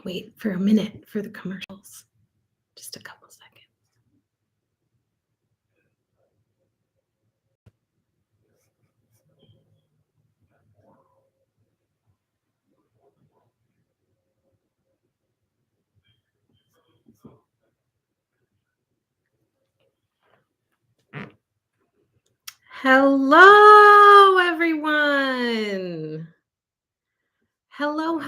Wait for a minute for the commercials. Just a couple seconds. Hello, everyone. Hello.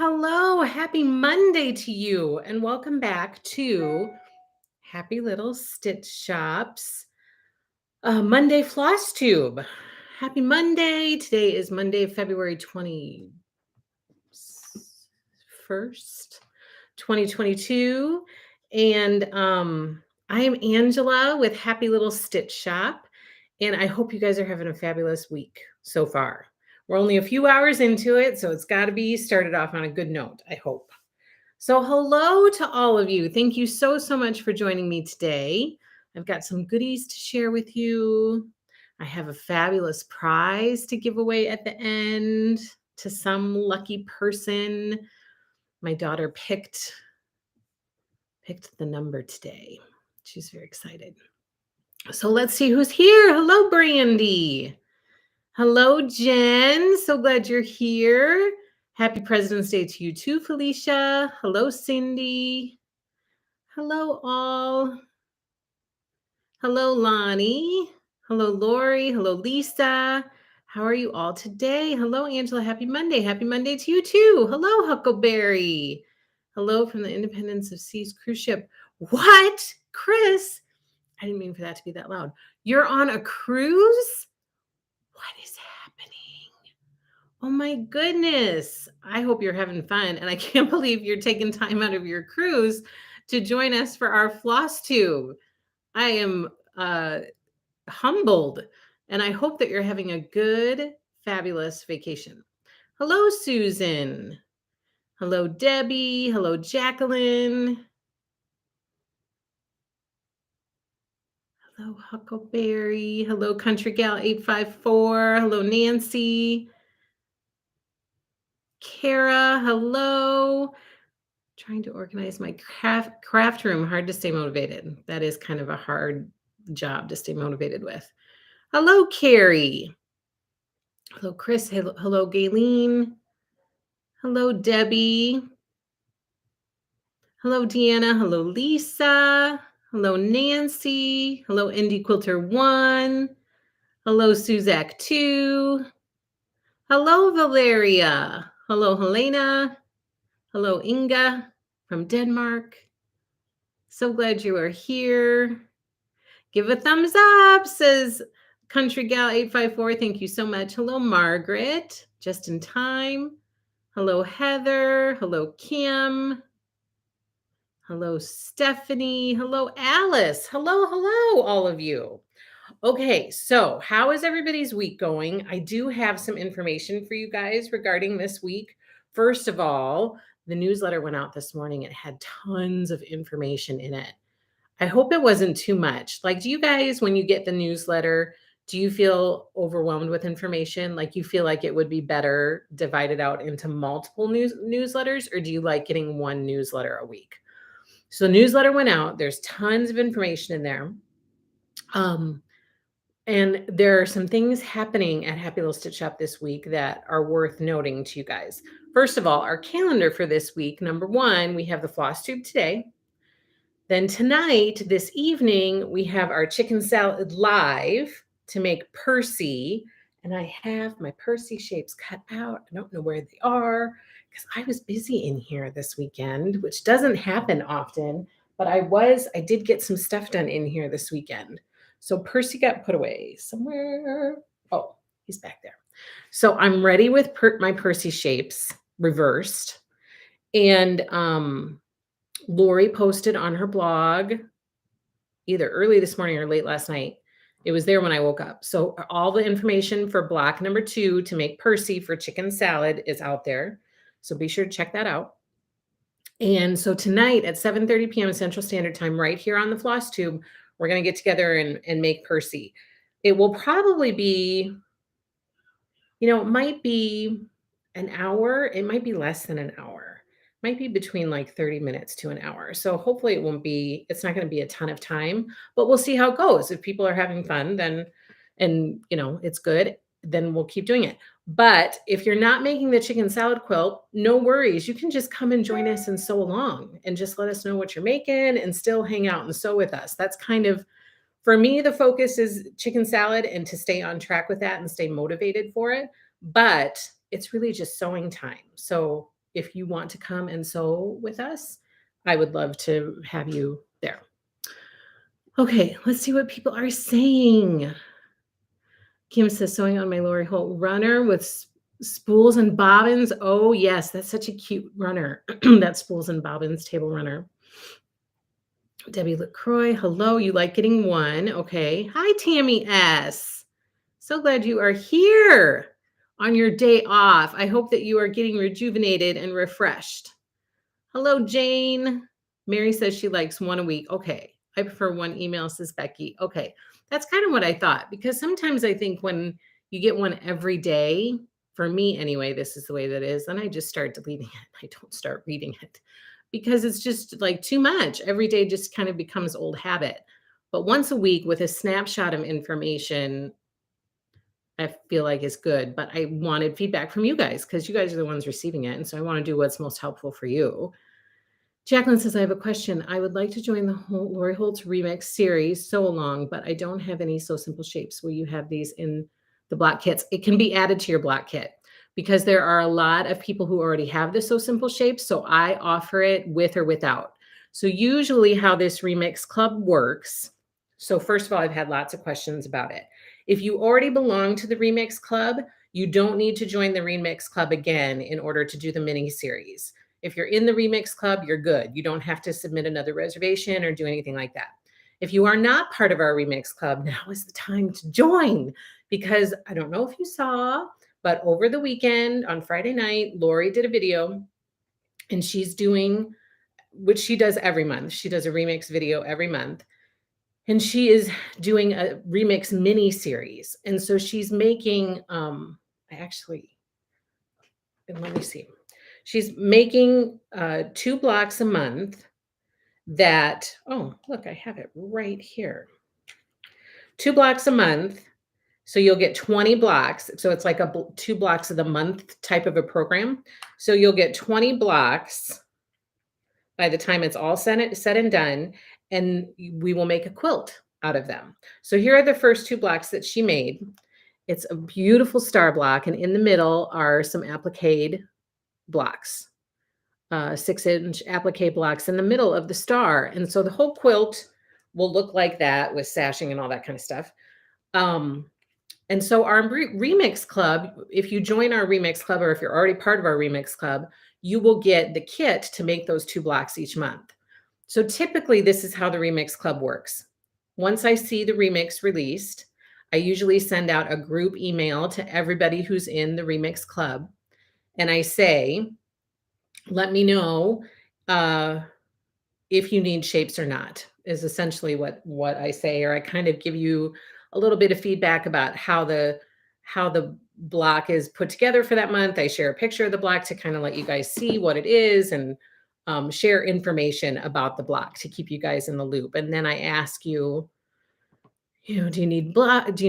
Happy Monday to you, and welcome back to Happy Little Stitch Shop's Monday Flosstube. Happy Monday. Today is Monday, February 21st, 2022. And I am Angela with Happy Little Stitch Shop. And I hope you guys are having a fabulous week so far. We're only a few hours into it, so it's got to be started off on a good note, I hope. So hello to all of you. Thank you so much for joining me today. I've got some goodies to share with you. I have a fabulous prize to give away at the end to some lucky person. My daughter picked the number today. She's very excited. So let's see who's here. Hello, Brandy. Hello, Jen. So glad you're here. Happy President's Day to you too, Felicia. Hello, Cindy. Hello, all. Hello, Lonnie. Hello, Lori. Hello, Lisa. How are you all today? Hello, Angela. Happy Monday. Happy Monday to you too. Hello, Huckleberry. Hello from the Independence of Seas cruise ship. What? Chris? I didn't mean for that to be that loud. You're on a cruise? What is happening? Oh my goodness. I hope you're having fun. And I can't believe you're taking time out of your cruise to join us for our Flosstube. I am humbled, and I hope that you're having a good, fabulous vacation. Hello, Susan. Hello, Debbie. Hello, Jacqueline. Hello, Huckleberry. Hello, Country Gal 854. Hello, Nancy. Kara, hello. Trying to organize my craft room. Hard to stay motivated. That is kind of a hard job to stay motivated with. Hello, Carrie. Hello, Chris. Hello, Gayleen. Hello, Debbie. Hello, Deanna. Hello, Lisa. Hello, Nancy. Hello, Indie Quilter 1. Hello, Suzak 2. Hello, Valeria. Hello, Helena. Hello, Inga from Denmark. So glad you are here. Give a thumbs up, says Country Gal 854. Thank you so much. Hello, Margaret. Just in time. Hello, Heather. Hello, Kim. Hello, Stephanie. Hello, Alice. Hello, all of you. Okay, so how is everybody's week going? I do have some information for you guys regarding this week. First of all, the newsletter went out this morning. It had tons of information in it. I hope it wasn't too much. Like, do you guys, when you get the newsletter, do you feel overwhelmed with information? Like, you feel like it would be better divided out into multiple newsletters, or do you like getting one newsletter a week? So the newsletter went out. There's tons of information in there. And there are some things happening at Happy Little Stitch Shop this week that are worth noting to you guys. First of all, our calendar for this week, number one, we have the Flosstube today. Then tonight, this evening, we have our chicken salad live to make Percy. And I have my Percy shapes cut out. I don't know where they are because I was busy in here this weekend, which doesn't happen often, but I did get some stuff done in here this weekend. So Percy got put away somewhere. Oh, he's back there. So I'm ready with my Percy shapes reversed. And Lori posted on her blog either early this morning or late last night. It was there when I woke up. So all the information for block number 2 to make Percy for chicken salad is out there. So be sure to check that out. And so tonight at 7:30 p.m. Central Standard Time, right here on the Flosstube, we're going to get together and make Percy. It will probably be, it might be an hour. It might be less than an hour. Might be between like 30 minutes to an hour. So hopefully it's not going to be a ton of time, but we'll see how it goes. If people are having fun, then, and it's good, then we'll keep doing it. But if you're not making the chicken salad quilt, no worries. You can just come and join us and sew along and just let us know what you're making and still hang out and sew with us. That's kind of, for me, the focus is chicken salad and to stay on track with that and stay motivated for it. But it's really just sewing time. So if you want to come and sew with us, I would love to have you there. Okay, let's see what people are saying. Kim says, sewing on my Lori Holt runner with spools and bobbins. Oh, yes, that's such a cute runner. That spools and bobbins table runner. Debbie LaCroix, hello. You like getting one. Okay. Hi, Tammy S. So glad you are here on your day off. I hope that you are getting rejuvenated and refreshed. Hello, Jane. Mary says she likes one a week. Okay. I prefer one email, says Becky. Okay. That's kind of what I thought, because sometimes I think when you get one every day, for me anyway, this is the way that is, then I just start deleting it. I don't start reading it because it's just like too much. Every day just kind of becomes old habit. But once a week with a snapshot of information, I feel like is good. But I wanted feedback from you guys because you guys are the ones receiving it. And so I want to do what's most helpful for you. Jacqueline says, I have a question. I would like to join the Lori Holtz Remix series, Sew Along, but I don't have any Sew Simple shapes. Will you have these in the block kits? It can be added to your block kit because there are a lot of people who already have the Sew Simple shapes. So I offer it with or without. So usually how this Remix Club works. So first of all, I've had lots of questions about it. If you already belong to the Remix Club, you don't need to join the Remix Club again in order to do the mini series. If you're in the Remix Club, you're good. You don't have to submit another reservation or do anything like that. If you are not part of our Remix Club, now is the time to join, because I don't know if you saw, but over the weekend on Friday night, Lori did a video and she's doing, which she does every month. She does a remix video every month. And she is doing a remix mini series. And so she's making, and let me see. She's making 2 blocks a month that, oh, look, I have it right here. 2 blocks a month. So you'll get 20 blocks. So it's like 2 blocks of the month type of a program. So you'll get 20 blocks by the time it's all said and done. And we will make a quilt out of them. So here are the first 2 blocks that she made. It's a beautiful star block. And in the middle are some applique blocks, 6-inch applique blocks in the middle of the star. And so the whole quilt will look like that with sashing and all that kind of stuff. And so our Remix Club, if you join our Remix Club, or if you're already part of our Remix Club, you will get the kit to make those 2 blocks each month. So typically this is how the Remix Club works. Once I see the remix released, I usually send out a group email to everybody who's in the Remix Club. And I say, let me know if you need shapes or not, is essentially what I say, or I kind of give you a little bit of feedback about how the block is put together for that month. I share a picture of the block to kind of let you guys see what it is, and share information about the block to keep you guys in the loop. And then I ask you, do you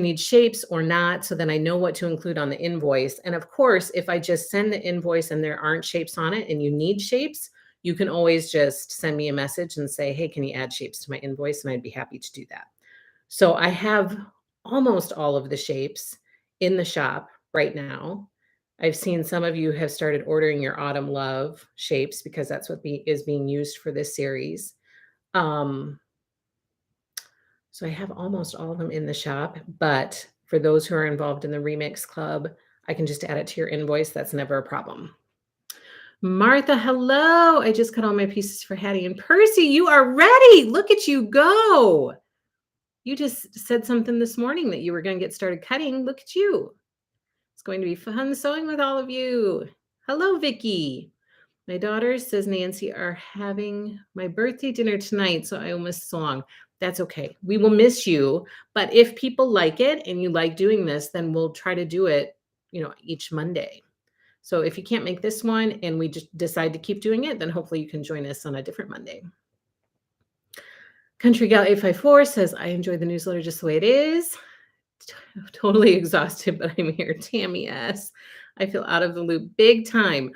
need shapes or not? So then I know what to include on the invoice. And of course, if I just send the invoice and there aren't shapes on it and you need shapes, you can always just send me a message and say, hey, can you add shapes to my invoice? And I'd be happy to do that. So I have almost all of the shapes in the shop right now. I've seen some of you have started ordering your Autumn Love shapes because that's what is being used for this series. So I have almost all of them in the shop, but for those who are involved in the Remix Club, I can just add it to your invoice. That's never a problem. Martha, hello. I just cut all my pieces for Hattie and Percy. You are ready. Look at you go. You just said something this morning that you were going to get started cutting. Look at you. It's going to be fun sewing with all of you. Hello, Vicki. My daughters, says Nancy, are having my birthday dinner tonight, so I will miss the song. That's okay. We will miss you. But if people like it and you like doing this, then we'll try to do it, each Monday. So if you can't make this one and we just decide to keep doing it, then hopefully you can join us on a different Monday. Country Gal 854 says, I enjoy the newsletter just the way it is. Totally exhausted, but I'm here. Tammy S. I feel out of the loop big time.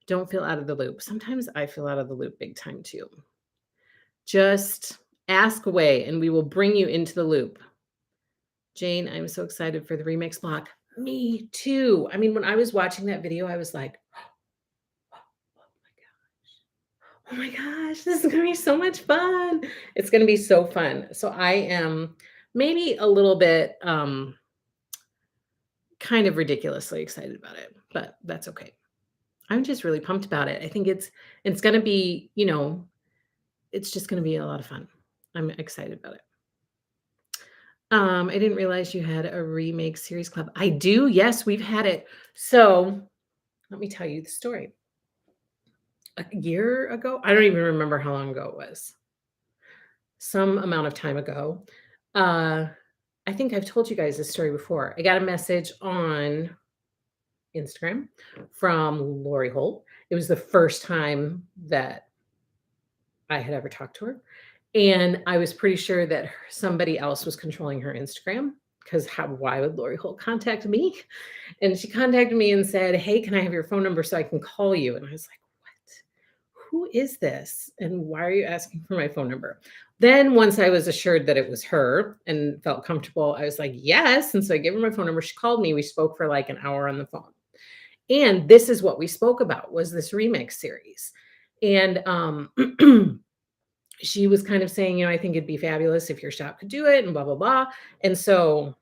Don't feel out of the loop. Sometimes I feel out of the loop big time too. Just ask away and we will bring you into the loop. Jane, I'm so excited for the remix block. Me too. I mean, when I was watching that video, I was like, oh my gosh, this is going to be so much fun. It's going to be so fun. So I am maybe a little bit kind of ridiculously excited about it, but that's okay. I'm just really pumped about it. I think it's going to be, it's just going to be a lot of fun. I'm excited about it. I didn't realize you had a remake series club. I do. Yes, we've had it. So let me tell you the story. A year ago, I don't even remember how long ago it was. Some amount of time ago. I think I've told you guys this story before. I got a message on Instagram from Lori Holt. It was the first time that I had ever talked to her. And I was pretty sure that somebody else was controlling her Instagram because why would Lori Holt contact me? And she contacted me and said, hey, can I have your phone number so I can call you? And I was like, what? Who is this? And why are you asking for my phone number? Then once I was assured that it was her and felt comfortable, I was like, yes. And so I gave her my phone number. She called me. We spoke for like an hour on the phone. And this is what we spoke about was this remix series. And she was kind of saying, I think it'd be fabulous if your shop could do it and blah, blah, blah. And so,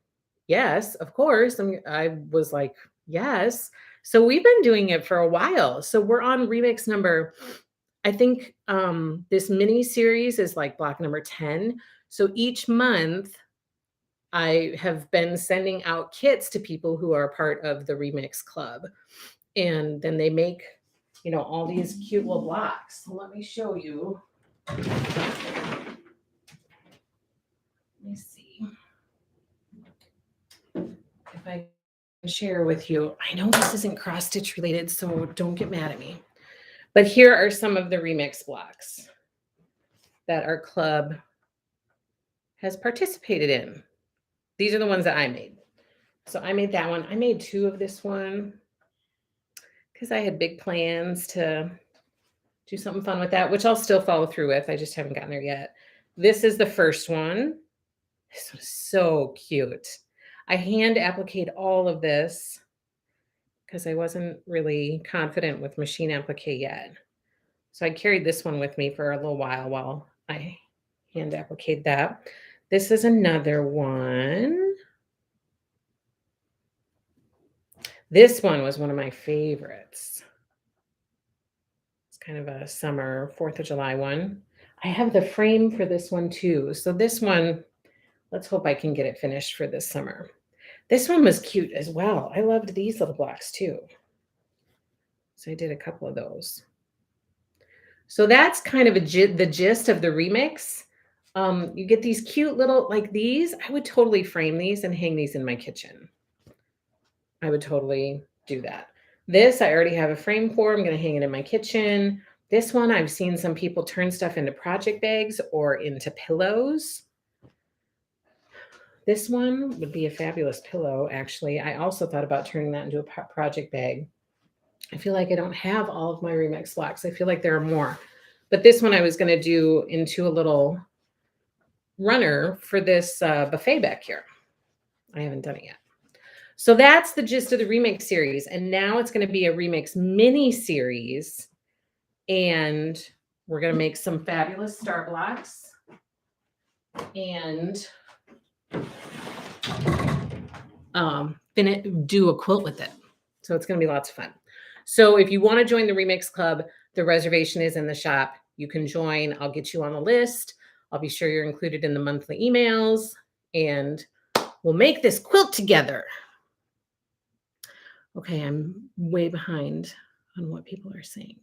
yes, of course. I was like, yes. So we've been doing it for a while. So we're on remix number, I think this mini series is like block number 10. So each month I have been sending out kits to people who are part of the remix club. And then they make, all these cute little blocks. So let me show you. Let me see if I can share with you. I know this isn't cross stitch related, so don't get mad at me. But here are some of the remix blocks that our club has participated in. These are the ones that I made. So I made that one. I made 2 of this one because I had big plans to do something fun with that, which I'll still follow through with. I just haven't gotten there yet. This is the first one. This was so cute. I hand appliqued all of this because I wasn't really confident with machine applique yet. So I carried this one with me for a little while I hand appliqued that. This is another one. This one was one of my favorites. It's kind of a summer 4th of July one. I have the frame for this one too. So this one, let's hope I can get it finished for this summer. This one was cute as well. I loved these little blocks too. So I did a couple of those. So that's kind of the gist of the remix. You get these cute little, like these. I would totally frame these and hang these in my kitchen. I would totally do that. This, I already have a frame for. I'm going to hang it in my kitchen. This one, I've seen some people turn stuff into project bags or into pillows. This one would be a fabulous pillow, actually. I also thought about turning that into a project bag. I feel like I don't have all of my remix blocks. I feel like there are more. But this one I was going to do into a little runner for this buffet back here. I haven't done it yet. So that's the gist of the remix series. And now it's going to be a remix mini series. And we're going to make some fabulous star blocks. And do a quilt with it. So it's going to be lots of fun. So if you want to join the Remix Club, the reservation is in the shop. You can join. I'll get you on the list. I'll be sure you're included in the monthly emails. And we'll make this quilt together. Okay, I'm way behind on what people are saying.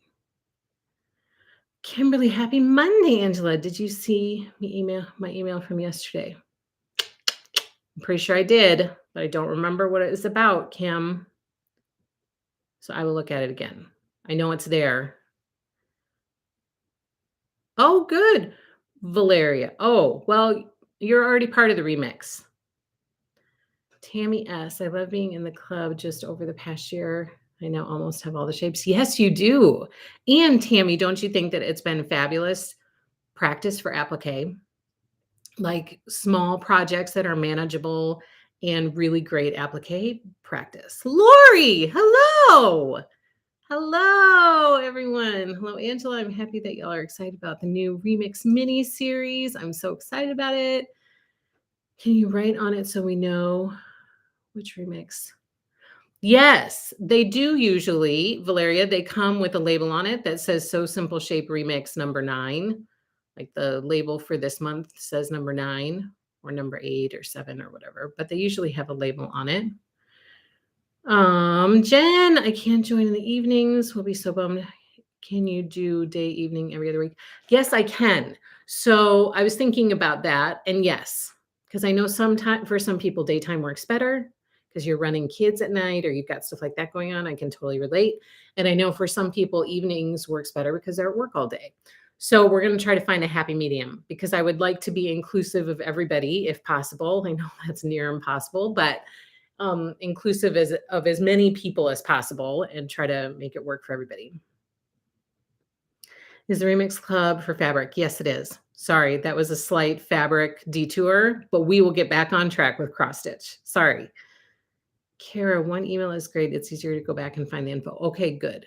Kimberly, happy Monday, Angela. Did you see my email from yesterday? I'm pretty sure I did, but I don't remember what it was about, Kim. So I will look at it again. I know it's there. Oh, good, Valeria. Oh, well, you're already part of the remix. Tammy S. I love being in the club just over the past year. I now almost have all the shapes. Yes, you do. And Tammy, don't you think that it's been fabulous practice for applique? Like small projects that are manageable and really great applique practice. Lori, hello. Hello, everyone. Hello, Angela. I'm happy that y'all are excited about the new Remix mini series. I'm so excited about it. Can you write on it so we know which remix? Yes, they do usually, Valeria. They come with a label on it that says So Simple Shape Remix number 9. Like the label for this month says number 9 or number 8 or 7 or whatever, but they usually have a label on it. Jen, I can't join in the evenings. We'll be so bummed. Can you do day, evening every other week? Yes, I can. So I was thinking about that. And yes, because I know sometimes for some people, daytime works better because you're running kids at night or you've got stuff like that going on. I can totally relate. And I know for some people, evenings works better because they're at work all day. So we're going to try to find a happy medium because I would like to be inclusive of everybody if possible. I know that's near impossible, but inclusive of as many people as possible and try to make it work for everybody. Is the Remix Club for fabric? Yes, it is. Sorry, that was a slight fabric detour, but we will get back on track with cross stitch. Sorry. Kara, one email is great. It's easier to go back and find the info. Okay, good.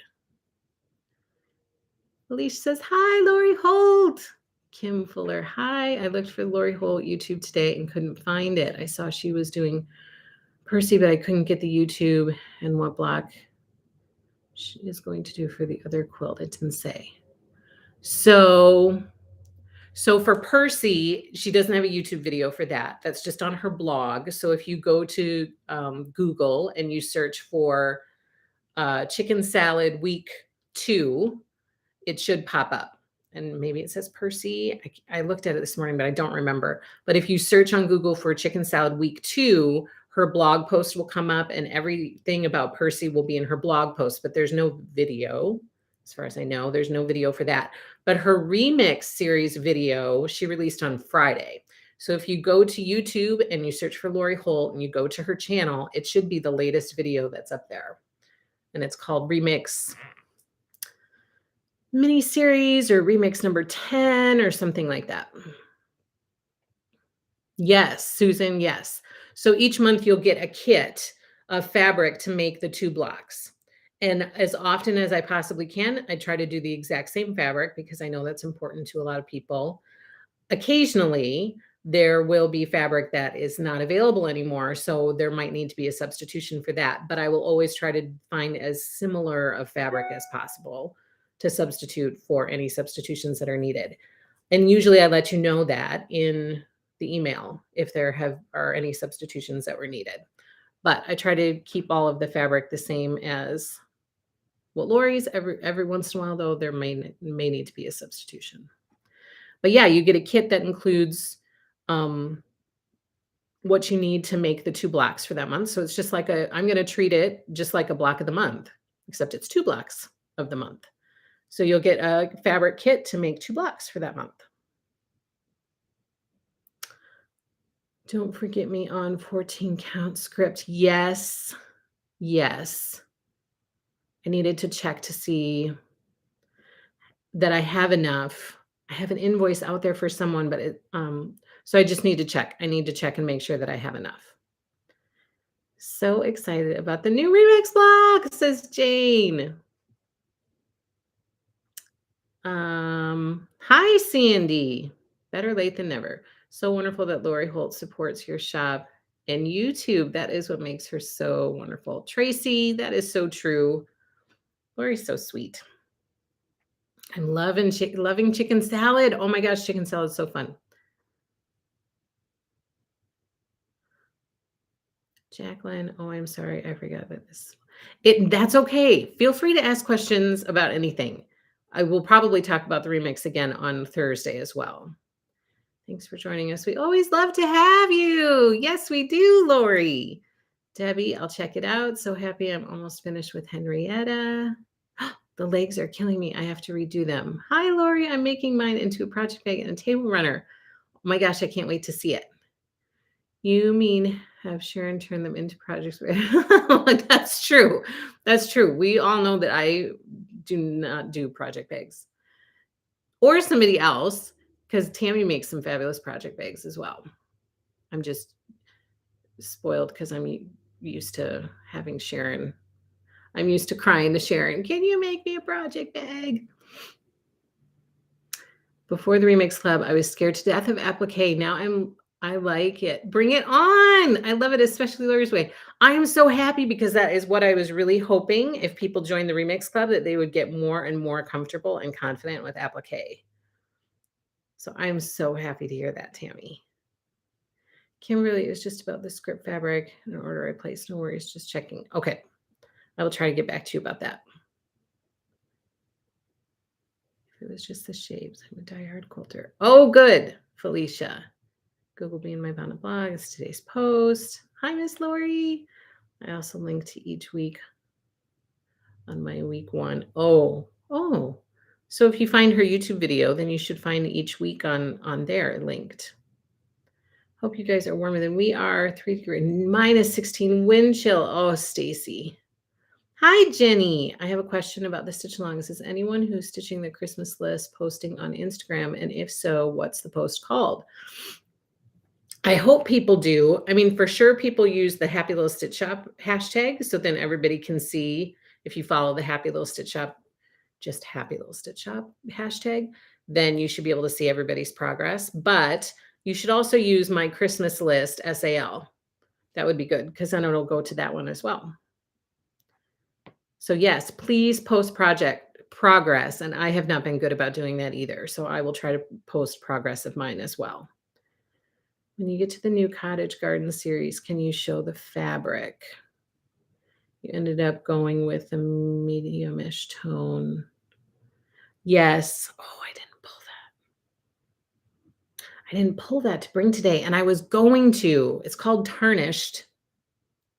Alicia says, hi, Lori Holt. Kim Fuller, hi. I looked for Lori Holt YouTube today and couldn't find it. I saw she was doing Percy, but I couldn't get the YouTube and what block she is going to do for the other quilt. It didn't say. So for Percy, she doesn't have a YouTube video for that. That's just on her blog. So if you go to Google and you search for chicken salad week 2, it should pop up. And maybe it says Percy. I looked at it this morning, but I don't remember. But if you search on Google for chicken salad week 2, her blog post will come up and everything about Percy will be in her blog post, but there's no video. As far as I know, there's no video for that. But her remix series video, she released on Friday. So if you go to YouTube and you search for Lori Holt and you go to her channel, it should be the latest video that's up there. And it's called Remix Mini Series or Remix number 10 or something like that. Yes, Susan, yes. So each month you'll get a kit of fabric to make the 2 blocks. And as often as I possibly can, I try to do the exact same fabric because I know that's important to a lot of people. Occasionally, there will be fabric that is not available anymore, so there might need to be a substitution for that, but I will always try to find as similar of fabric as possible to substitute for any substitutions that are needed. And usually I let you know that in the email if there are any substitutions that were needed. But I try to keep all of the fabric the same as what Lori's. Every once in a while, though, there may need to be a substitution. But yeah, you get a kit that includes what you need to make the 2 blocks for that month. So it's just like I'm going to treat it just like a block of the month, except it's 2 blocks of the month. So you'll get a fabric kit to make 2 blocks for that month. Don't forget me on 14 count script. Yes. Yes. I needed to check to see that I have enough. I have an invoice out there for someone, but so I just need to check. I need to check and make sure that I have enough. So excited about the new remix block, says Jane. Hi, Sandy. Better late than never. So wonderful that Lori Holt supports your shop and YouTube. That is what makes her so wonderful. Tracy, that is so true. Lori's so sweet. I'm loving chicken salad. Oh my gosh, chicken salad is so fun. Jacqueline, oh, I'm sorry. I forgot that that's okay. Feel free to ask questions about anything. I will probably talk about the remix again on Thursday as well. Thanks for joining us. We always love to have you. Yes, we do, Lori. Debbie, I'll check it out. So happy I'm almost finished with Henrietta. The legs are killing me. I have to redo them. Hi, Lori. I'm making mine into a project bag and a table runner. Oh my gosh, I can't wait to see it. You mean have Sharon turn them into projects? That's true. That's true. We all know that I do not do project bags or somebody else because Tammy makes some fabulous project bags as well. I'm just spoiled because I'm used to having Sharon. I'm used to crying to Sharon, can you make me a project bag? Before the Remix Club, I was scared to death of applique. Now I like it. Bring it on. I love it, especially Lori's Way. I am so happy because that is what I was really hoping if people joined the Remix Club, that they would get more and more comfortable and confident with applique. So I'm so happy to hear that, Tammy. Kimberly, it was just about the script fabric and order I placed. No worries, just checking. Okay. I will try to get back to you about that. If it was just the shapes, I'm a diehard quilter. Oh, good, Felicia. Google me in my Bound blog. It's today's post. Hi, Miss Lori. I also link to each week on my week one. Oh. So if you find her YouTube video, then you should find each week on there linked. Hope you guys are warmer than we are. 3 degrees, minus 16 wind chill. Oh, Stacy. Hi, Jenny. I have a question about the stitch alongs. Is anyone who's stitching the Christmas list posting on Instagram? And if so, what's the post called? I hope people do. I mean, for sure, people use the Happy Little Stitch Shop hashtag. So then everybody can see if you follow the Happy Little Stitch Shop, just Happy Little Stitch Shop hashtag, then you should be able to see everybody's progress. But you should also use my Christmas list SAL. That would be good because then it'll go to that one as well. So yes, please post project progress. And I have not been good about doing that either. So I will try to post progress of mine as well. When you get to the new cottage garden series, can you show the fabric? You ended up going with a medium-ish tone. Yes. Oh, I didn't pull that to bring today. And I was going to. It's called Tarnished.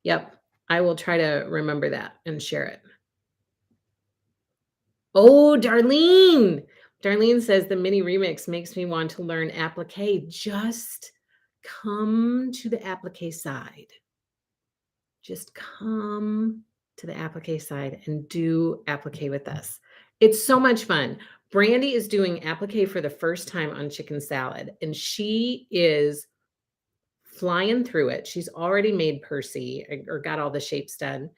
Yep. I will try to remember that and share it. Oh, Darlene. Darlene says the mini remix makes me want to learn applique. Just come to the applique side. Just come to the applique side and do applique with us. It's so much fun. Brandy is doing applique for the first time on chicken salad, and she is flying through it. She's already made Percy or got all the shapes done.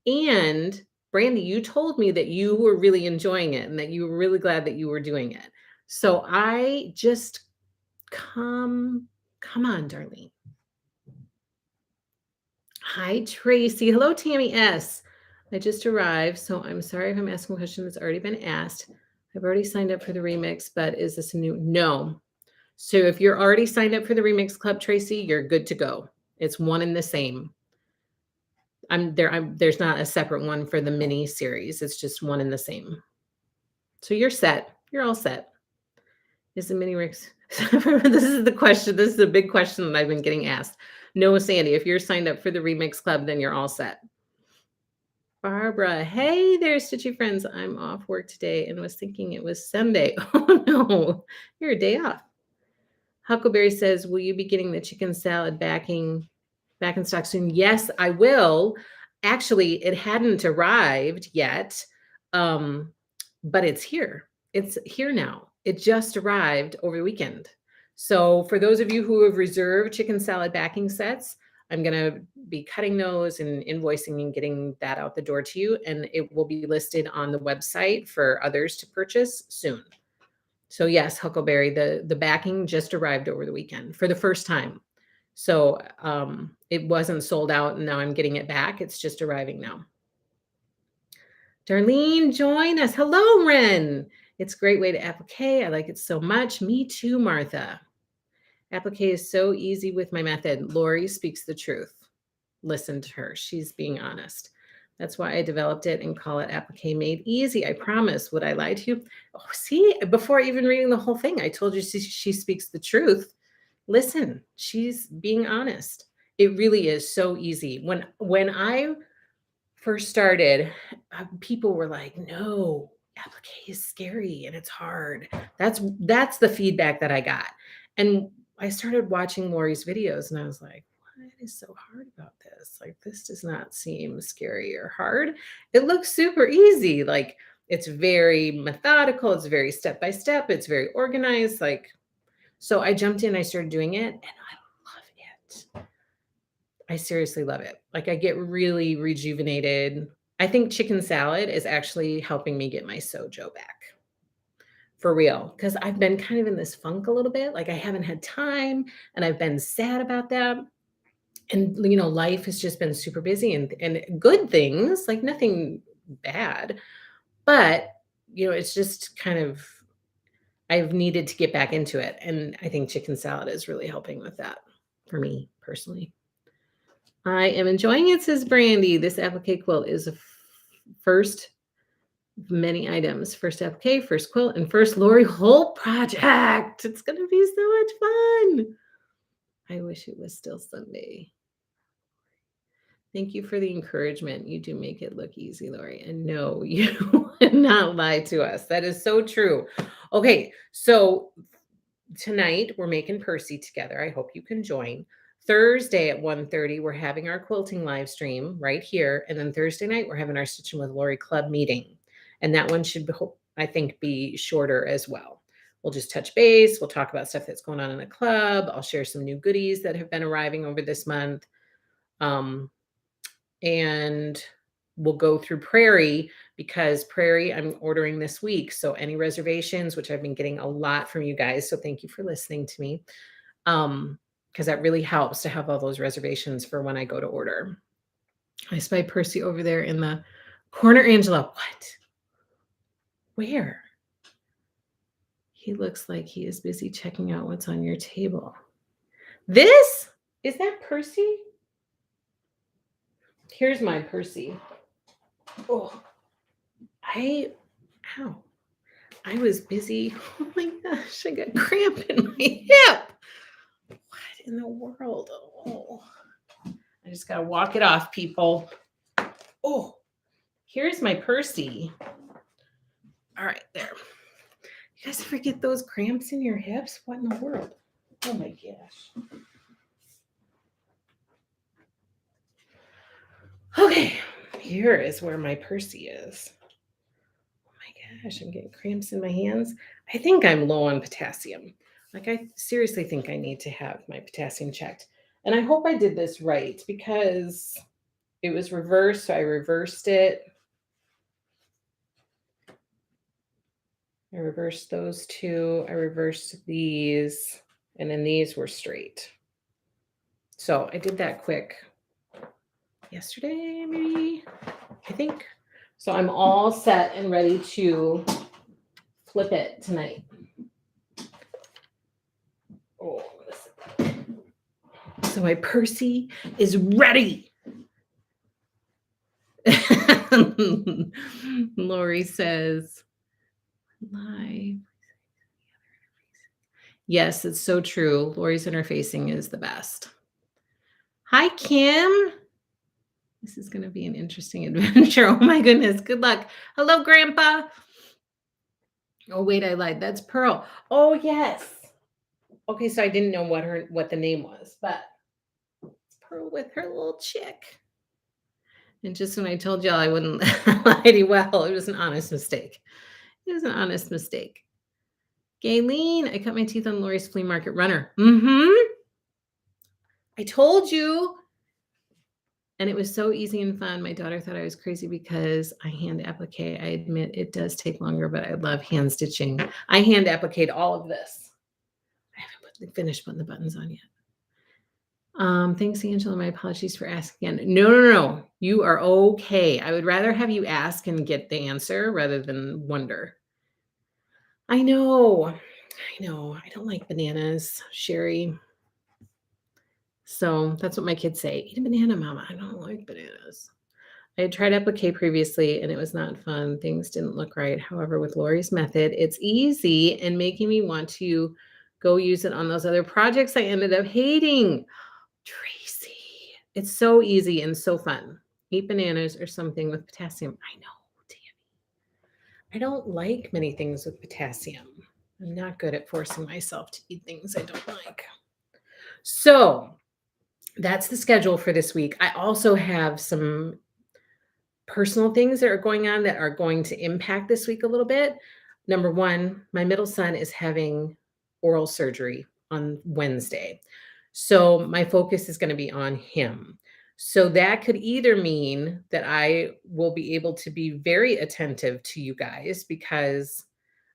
And Brandy, you told me that you were really enjoying it and that you were really glad that you were doing it. So I just come on, Darlene. Hi, Tracy. Hello, Tammy S. I just arrived, so I'm sorry if I'm asking a question that's already been asked. I've already signed up for the remix, but is this a new? No. So if you're already signed up for the Remix Club, Tracy, you're good to go. It's one and the same. There's not a separate one for the mini series. It's just one and the same. So you're set. You're all set. Is the mini Rix? This is the question. This is a big question that I've been getting asked. No, Sandy, if you're signed up for the Remix Club, then you're all set. Barbara, hey there, Stitchy friends. I'm off work today and was thinking it was Sunday. Oh no, you're a day off. Huckleberry says, will you be getting the chicken salad back in stock soon? Yes, I will. Actually, it hadn't arrived yet, but it's here. It's here now. It just arrived over the weekend. So for those of you who have reserved chicken salad backing sets, I'm going to be cutting those and invoicing and getting that out the door to you. And it will be listed on the website for others to purchase soon. So yes, Huckleberry, the backing just arrived over the weekend for the first time. So it wasn't sold out and now I'm getting it back. It's just arriving now. Darlene, join us. Hello, Ren. It's a great way to applique. I like it so much. Me too, Martha. Applique is so easy with my method. Lori speaks the truth. Listen to her. She's being honest. That's why I developed it and call it Applique Made Easy. I promise. Would I lie to you? Oh, see, before even reading the whole thing, I told you she speaks the truth. Listen, she's being honest. It really is so easy. When I first started, people were like, "No, applique is scary and it's hard." That's the feedback that I got. And I started watching Lori's videos and I was like, "What is so hard about this? Like this does not seem scary or hard. It looks super easy. Like it's very methodical, it's very step by step, it's very organized." Like so I jumped in, I started doing it, and I love it. I seriously love it. Like, I get really rejuvenated. I think chicken salad is actually helping me get my sojo back, for real, because 'cause I've been kind of in this funk a little bit, like, I haven't had time, and I've been sad about that, and, life has just been super busy and good things, like, nothing bad, but, it's just kind of I've needed to get back into it, and I think chicken salad is really helping with that for me personally. I am enjoying it, says Brandy. This applique quilt is a first of many items. First applique, first quilt, and first Lori whole project. It's going to be so much fun. I wish it was still Sunday. Thank you for the encouragement. You do make it look easy, Lori. And no, you would not lie to us. That is so true. Okay, so tonight we're making Percy together. I hope you can join. Thursday at 1:30, we're having our quilting live stream right here. And then Thursday night, we're having our Stitching with Lori Club meeting. And that one should, I think, be shorter as well. We'll just touch base. We'll talk about stuff that's going on in the club. I'll share some new goodies that have been arriving over this month. And we'll go through Prairie because Prairie I'm ordering this week. So any reservations, which I've been getting a lot from you guys. So thank you for listening to me. Because that really helps to have all those reservations for when I go to order. I spy Percy over there in the corner. Angela, what? Where? He looks like he is busy checking out what's on your table. This? Is that Percy? Here's my Percy. Oh, ow. I was busy. Oh my gosh, I got cramp in my hip. What in the world? Oh, I just got to walk it off, people. Oh, here's my Percy. All right, there. You guys ever get those cramps in your hips? What in the world? Oh my gosh. Okay, here is where my Percy is. Oh my gosh, I'm getting cramps in my hands. I think I'm low on potassium. Like, I seriously think I need to have my potassium checked. And I hope I did this right because it was reversed, so I reversed it. I reversed those two. I reversed these, and then these were straight. So I did that quick yesterday, maybe, I think. So I'm all set and ready to flip it tonight. Oh, listen. So my Percy is ready. Lori says, live. Yes, it's so true. Lori's interfacing is the best. Hi, Kim. This is going to be an interesting adventure. Oh my goodness. Good luck. Hello, Grandpa. Oh, wait, I lied. That's Pearl. Oh, yes. Okay, so I didn't know what the name was, but it's Pearl with her little chick. And just when I told y'all I wouldn't lie to you, well, it was an honest mistake. It was an honest mistake. Gayleen, I cut my teeth on Lori's flea market runner. I told you. And it was so easy and fun. My daughter thought I was crazy because I hand applique. I admit it does take longer, but I love hand stitching. I hand appliqued all of this. I haven't finished putting the buttons on yet. Thanks, Angela. My apologies for asking again. No. You are okay. I would rather have you ask and get the answer rather than wonder. I know. I don't like bananas, Sherry. So that's what my kids say. Eat a banana, Mama. I don't like bananas. I had tried applique previously and it was not fun. Things didn't look right. However, with Lori's method, it's easy and making me want to go use it on those other projects I ended up hating. Tracy, It's so easy and so fun. Eat bananas or something with potassium. I know, damn. I don't like many things with potassium. I'm not good at forcing myself to eat things I don't like. So that's the schedule for this week. I also have some personal things that are going on that are going to impact this week a little bit. Number one, my middle son is having oral surgery on Wednesday. So my focus is going to be on him. So that could either mean that I will be able to be very attentive to you guys because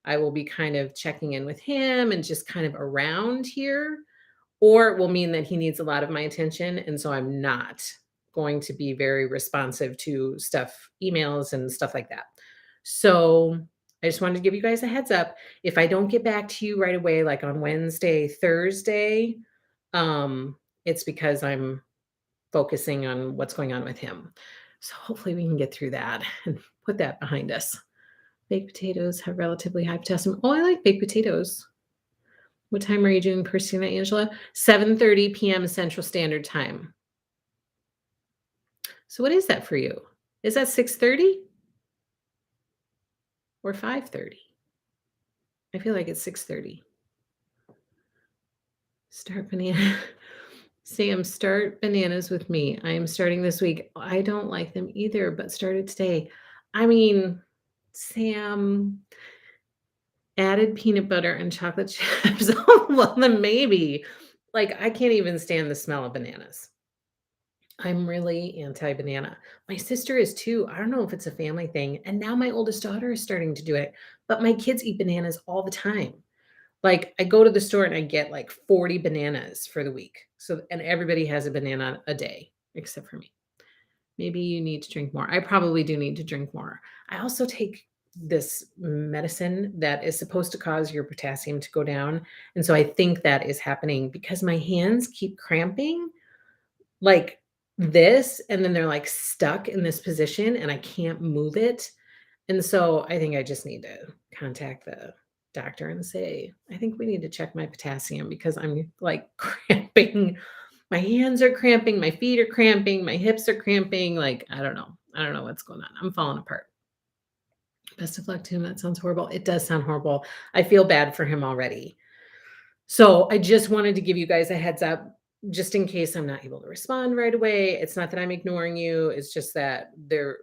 I will be kind of checking in with him and just kind of around here, or it will mean that he needs a lot of my attention, and so I'm not going to be very responsive to stuff, emails and stuff like that. So, I just wanted to give you guys a heads up. If I don't get back to you right away, like on Wednesday, Thursday, it's because I'm focusing on what's going on with him. So hopefully we can get through that and put that behind us. Baked potatoes have relatively high potassium. Oh, I like baked potatoes. What time are you doing Christina, Angela? 7:30 PM Central Standard Time. So what is that for you? Is that 6:30 or 5:30? I feel like it's 6:30. Start banana. Sam, start bananas with me. I am starting this week. I don't like them either, but started today. I mean, Sam, added peanut butter and chocolate chips. Oh, well, then maybe. Like, I can't even stand the smell of bananas. I'm really anti-banana. My sister is too. I don't know if it's a family thing. And now my oldest daughter is starting to do it. But my kids eat bananas all the time. Like I go to the store and I get like 40 bananas for the week. So and everybody has a banana a day except for me. Maybe you need to drink more. I probably do need to drink more. I also take this medicine that is supposed to cause your potassium to go down. And so I think that is happening because my hands keep cramping like this, and then they're like stuck in this position and I can't move it. And so I think I just need to contact the doctor and say, I think we need to check my potassium because I'm like cramping. My hands are cramping, my feet are cramping, my hips are cramping. Like, I don't know. I don't know what's going on. I'm falling apart. Best of luck to him. That sounds horrible. It does sound horrible. I feel bad for him already. So I just wanted to give you guys a heads up just in case I'm not able to respond right away. It's not that I'm ignoring you. It's just that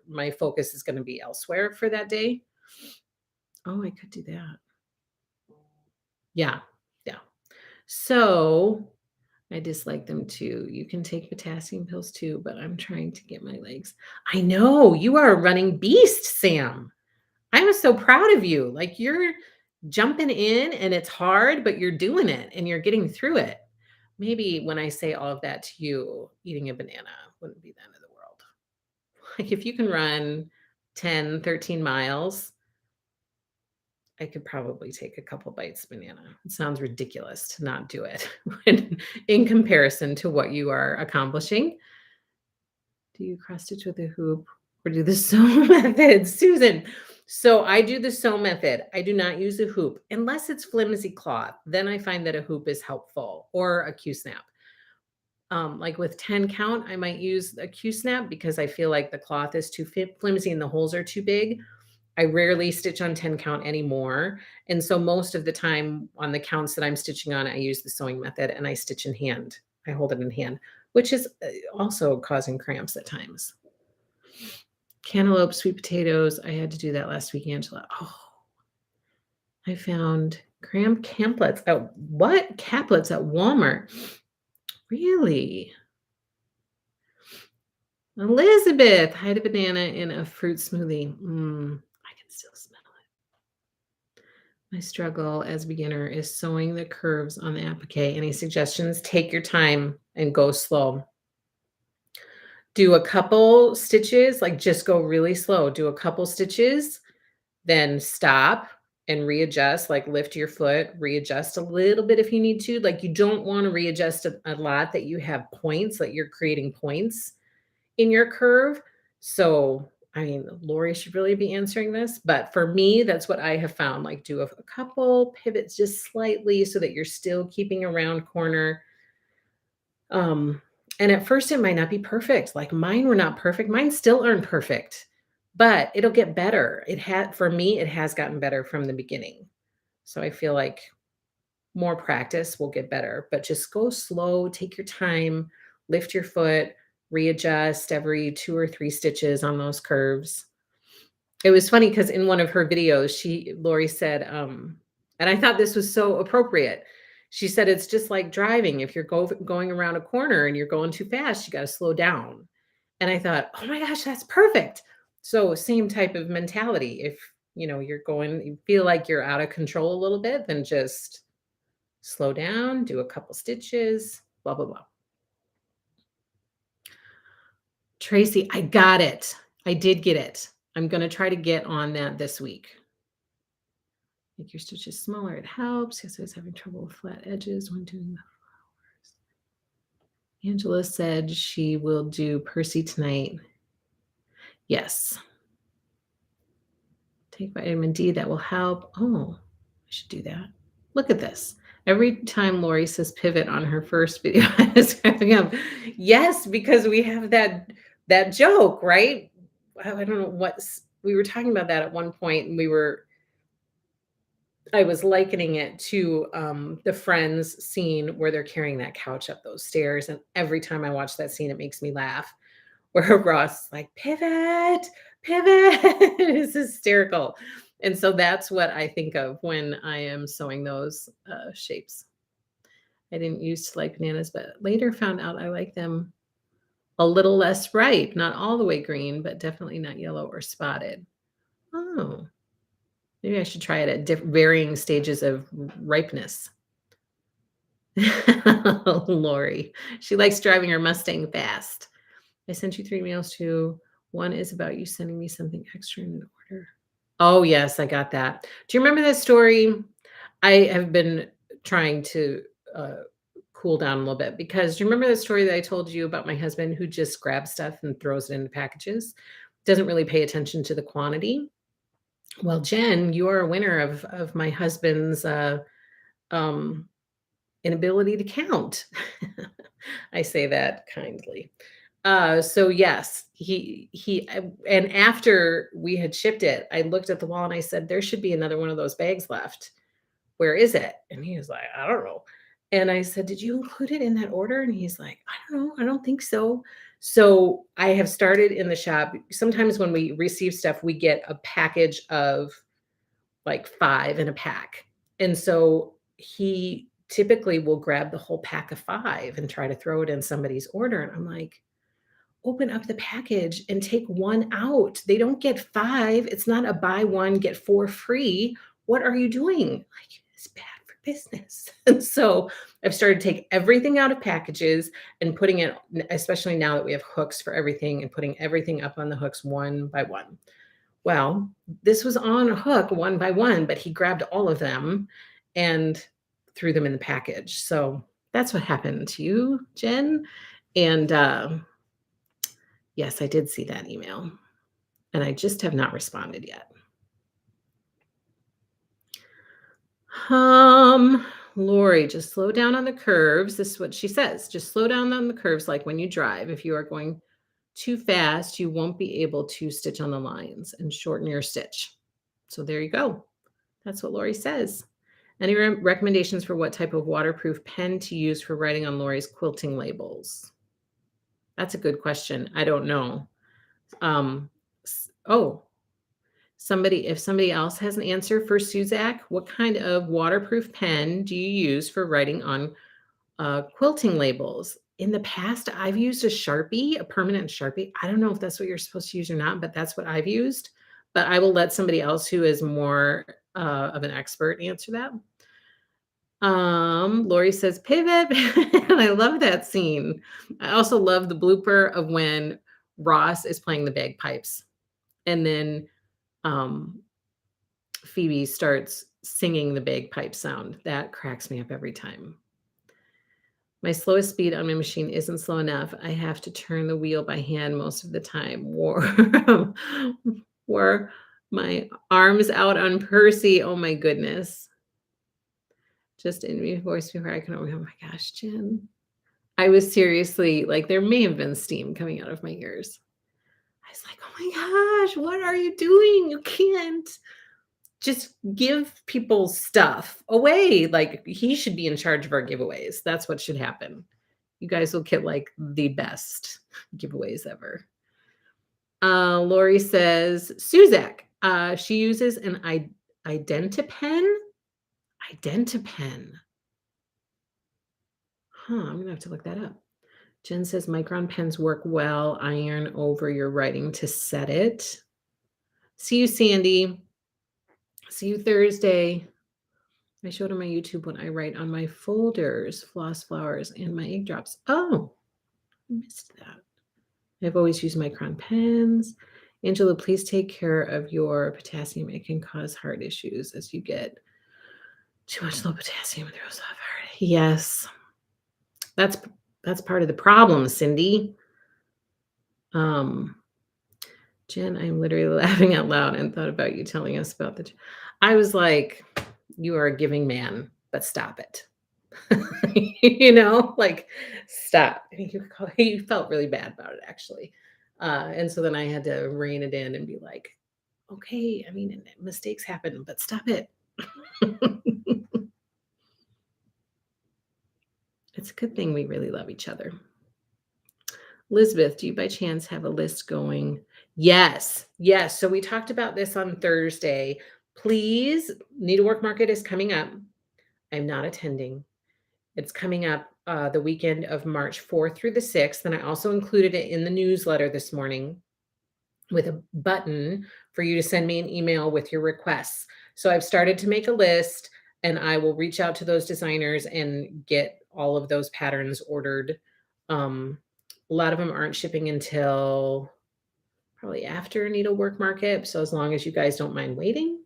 my focus is going to be elsewhere for that day. Oh, I could do that. Yeah. Yeah. So I dislike them too. You can take potassium pills too, but I'm trying to get my legs. I know you are a running beast, Sam. I was so proud of you. Like you're jumping in and it's hard, but you're doing it and you're getting through it. Maybe when I say all of that to you, eating a banana wouldn't be the end of the world. Like if you can run 10, 13 miles, I could probably take a couple bites of banana. It sounds ridiculous to not do it in comparison to what you are accomplishing. Do you cross stitch with a hoop or do the sew method, Susan? So I do the sew method. I do not use a hoop unless it's flimsy cloth. Then I find that a hoop is helpful or a Q snap. Like with 10 count, I might use a Q snap because I feel like the cloth is too flimsy and the holes are too big. I rarely stitch on 10 count anymore. And so most of the time on the counts that I'm stitching on, I use the sewing method and I stitch in hand. I hold it in hand, which is also causing cramps at times. Cantaloupe, sweet potatoes. I had to do that last week, Angela. Oh, I found cram camplets. Oh, what? Caplets at Walmart. Really? Elizabeth, hide a banana in a fruit smoothie. I can still smell it. My struggle as a beginner is sewing the curves on the applique. Any suggestions? Take your time and go slow. Do a couple stitches, like just go really slow. Do a couple stitches, then stop and readjust, like lift your foot, readjust a little bit if you need to. Like you don't want to readjust a lot that you have points, that you're creating points in your curve. So, I mean, Lori should really be answering this, but for me, that's what I have found. Like, do a couple pivots just slightly so that you're still keeping a round corner. Um, And at first, it might not be perfect. Like mine were not perfect. Mine still aren't perfect, but it'll get better. It had for me, it has gotten better from the beginning. So I feel like more practice will get better, but just go slow, take your time, lift your foot, readjust every 2 or 3 stitches on those curves. It was funny because in one of her videos, Lori said, and I thought this was so appropriate. She said, "It's just like driving. If you're going around a corner and you're going too fast, you gotta slow down." And I thought, "Oh my gosh, that's perfect." So same type of mentality. If, you feel like you're out of control a little bit, then just slow down, do a couple stitches, blah, blah, blah. Tracy, I got it. I did get it. I'm gonna try to get on that this week. Make your stitches smaller, it helps. Yes, I was having trouble with flat edges when doing the flowers. Angela said she will do Percy tonight. Yes. Take vitamin D, that will help. Oh, I should do that. Look at this. Every time Lori says pivot on her first video, I was cracking up. Yes, because we have that joke, right? I don't know we were talking about that at one point, and I was likening it to the Friends scene where they're carrying that couch up those stairs, and every time I watch that scene, it makes me laugh. Where Ross is like, "Pivot, pivot." It's hysterical. And so that's what I think of when I am sewing those, shapes. I didn't used to like bananas, but later found out I like them a little less ripe, not all the way green, but definitely not yellow or spotted. Oh, maybe I should try it at varying stages of ripeness. Lori, she likes driving her Mustang fast. I sent you 3 emails too. One is about you sending me something extra in an order. Oh, yes, I got that. Do you remember that story? I have been trying to, uh, cool down a little bit because do you remember the story that I told you about my husband who just grabs stuff and throws it into packages? Doesn't really pay attention to the quantity? Well, Jen, you are a winner of my husband's, um, inability to count. I say that kindly. So yes, and after we had shipped it, I looked at the wall and I said, "There should be another one of those bags left. Where is it?" And he was like, "I don't know." And I said, "Did you include it in that order?" And he's like, "I don't know. I don't think so." So I have started in the shop. Sometimes when we receive stuff, we get a package of like 5 in a pack. And so he typically will grab the whole pack of 5 and try to throw it in somebody's order. And I'm like, open up the package and take 1 out. They don't get 5. It's not a buy 1, get 4 free. What are you doing? Like, it's bad for business. And so I've started to take everything out of packages and putting it, especially now that we have hooks for everything, and putting everything up on the hooks one by one. Well, this was on a hook one by one, but he grabbed all of them and threw them in the package. So that's what happened to you, Jen. And yes, I did see that email, and I just have not responded yet. Lori, just slow down on the curves. This is what she says. Just slow down on the curves like when you drive. If you are going too fast, you won't be able to stitch on the lines, and shorten your stitch. So there you go. That's what Lori says. Any recommendations for what type of waterproof pen to use for writing on Lori's quilting labels? That's a good question. I don't know. Um, oh, if somebody else has an answer for Suzak, what kind of waterproof pen do you use for writing on quilting labels? In the past, I've used a Sharpie, a permanent Sharpie. I don't know if that's what you're supposed to use or not, but that's what I've used. But I will let somebody else who is more of an expert answer that. Lori says pivot. And I love that scene. I also love the blooper of when Ross is playing the bagpipes. And then um Phoebe starts singing the bagpipe sound. That cracks me up every time. My slowest speed on my machine isn't slow enough. I have to turn the wheel by hand most of the time. Wore my arms out on Percy. Oh my goodness. Just in me voice before I can. Oh my gosh, Jen. I was seriously like, there may have been steam coming out of my ears. I was like, "Oh my gosh, what are you doing? You can't just give people stuff away." Like, he should be in charge of our giveaways. That's what should happen. You guys will get, like, the best giveaways ever. Lori says, Suzak, she uses an Identipen? Identipen. Huh, I'm gonna have to look that up. Jen says micron pens work well. Iron over your writing to set it. See you, Sandy. See you Thursday. I showed on my YouTube when I write on my folders, floss flowers, and my egg drops. Oh, I missed that. I've always used micron pens. Angela, please take care of your potassium. It can cause heart issues as you get too much low potassium. It throws off heart. Yes, that's part of the problem, Cindy. Jen, I'm literally laughing out loud and thought about you telling us about I was like, you are a giving man, but stop it. Like stop. And he felt really bad about it actually. And so then I had to rein it in and be like, okay, I mean, mistakes happen, but stop it. It's a good thing we really love each other. Elizabeth, do you by chance have a list going? Yes. Yes. So we talked about this on Thursday. Please, Needlework Market is coming up. I'm not attending. It's coming up the weekend of March 4th through the 6th. And I also included it in the newsletter this morning with a button for you to send me an email with your requests. So I've started to make a list and I will reach out to those designers and get all of those patterns ordered. A lot of them aren't shipping until probably after Needlework Market. So as long as you guys don't mind waiting,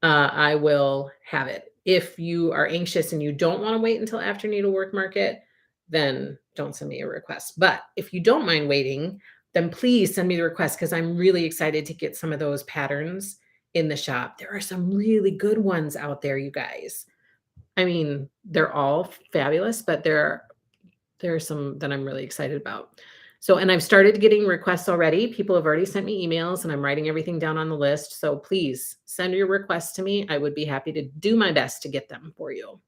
I will have it. If you are anxious and you don't want to wait until after Needlework Market, then don't send me a request. But if you don't mind waiting, then please send me the request because I'm really excited to get some of those patterns in the shop. There are some really good ones out there, you guys. I mean, they're all fabulous, but there are some that I'm really excited about. So, and I've started getting requests already. People have already sent me emails and I'm writing everything down on the list. So please send your requests to me. I would be happy to do my best to get them for you.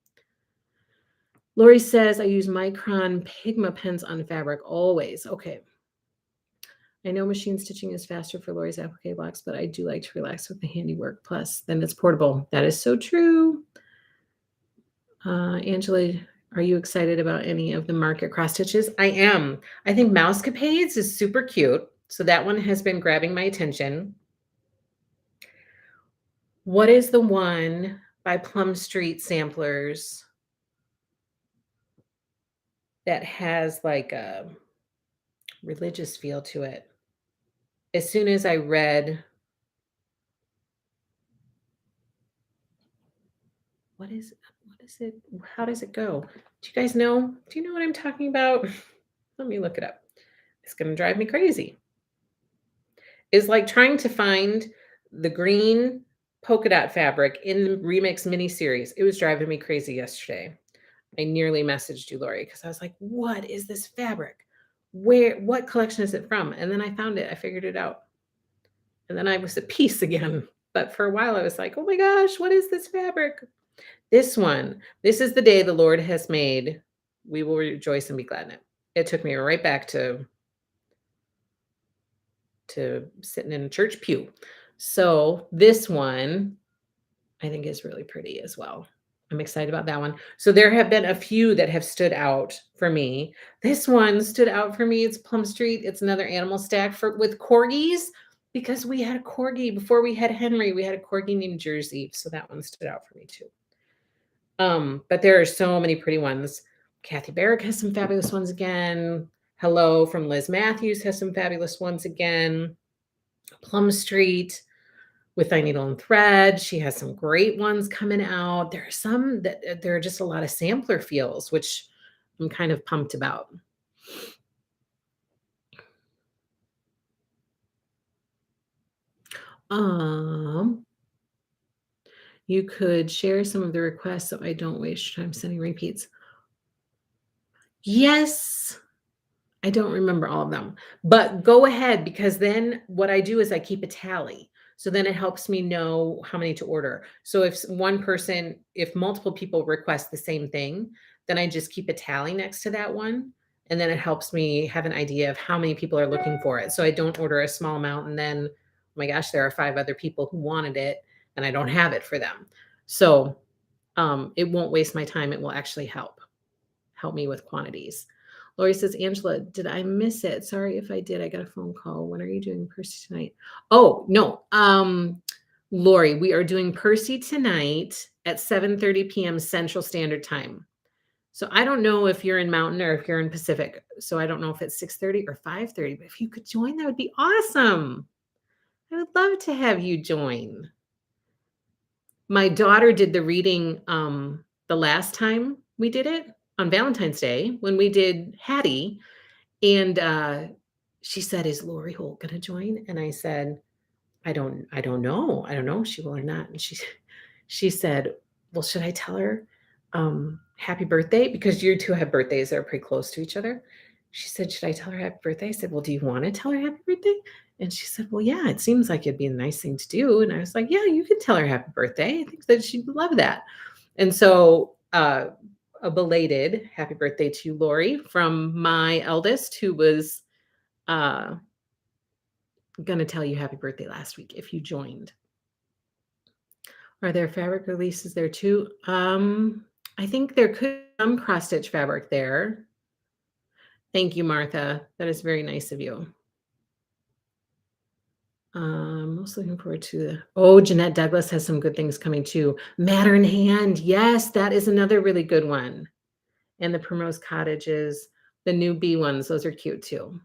Lori says, I use micron Pigma pens on fabric always. Okay. I know machine stitching is faster for Lori's applique blocks, but I do like to relax with the handiwork. Plus, then it's portable. That is so true. Angela, are you excited about any of the market cross stitches? I am. I think Mousecapades is super cute. So that one has been grabbing my attention. What is the one by Plum Street Samplers that has like a religious feel to it? As soon as I read, what is it? How does it go? Do you guys know? Do you know what I'm talking about? Let me look it up. It's going to drive me crazy. Is like trying to find the green polka dot fabric in the Remix mini series. It was driving me crazy yesterday. I nearly messaged you, Lori, because I was like, what is this fabric? What collection is it from? And then I found it. I figured it out. And then I was at peace again. But for a while, I was like, oh my gosh, what is this fabric? This one. This is the day the Lord has made. We will rejoice and be glad in it. It took me right back to sitting in a church pew. So this one I think is really pretty as well. I'm excited about that one. So there have been a few that have stood out for me. This one stood out for me. It's Plum Street. It's another animal stack with corgis because we had a corgi before we had Henry. We had a corgi named Jersey. So that one stood out for me too. But there are so many pretty ones. Kathy Barrick has some fabulous ones again. Hello from Liz Matthews has some fabulous ones again. Plum Street with Thy Needle and Thread. She has some great ones coming out. There are some that there are just a lot of sampler feels, which I'm kind of pumped about. You could share some of the requests so I don't waste time sending repeats. Yes. I don't remember all of them, but go ahead because then what I do is I keep a tally. So then it helps me know how many to order. So if multiple people request the same thing, then I just keep a tally next to that one. And then it helps me have an idea of how many people are looking for it. So I don't order a small amount and then, oh my gosh, there are five other people who wanted it and I don't have it for them. So it won't waste my time. It will actually help me with quantities. Lori says, Angela, did I miss it? Sorry if I did. I got a phone call. When are you doing Percy tonight? Oh, no. Lori, we are doing Percy tonight at 7:30 p.m. Central Standard Time. So I don't know if you're in Mountain or if you're in Pacific. So I don't know if it's 6:30 or 5:30, but if you could join, that would be awesome. I would love to have you join. My daughter did the reading the last time we did it on Valentine's Day when we did Hattie. And, she said, "Is Lori Holt gonna join?" And I said, "I don't know. I don't know if she will or not." And she said, "Well, should I tell her, happy birthday? Because you 2 have birthdays that are pretty close to each other." She said, "Should I tell her happy birthday?" I said, "Well, do you wanna tell her happy birthday?" And she said, "Well, yeah, it seems like it'd be a nice thing to do." And I was like, "Yeah, you can tell her happy birthday. I think that she'd love that." And so, a belated happy birthday to you, Lori, from my eldest who was uh, gonna tell you happy birthday last week if you joined. Are there fabric releases there too? I think there could be some cross stitch fabric there. Thank you, Martha. That is very nice of you. Most looking forward to Jeanette Douglas has some good things coming too. Matter in Hand. Yes, that is another really good one. And the Primrose Cottages, the new bee ones, those are cute too.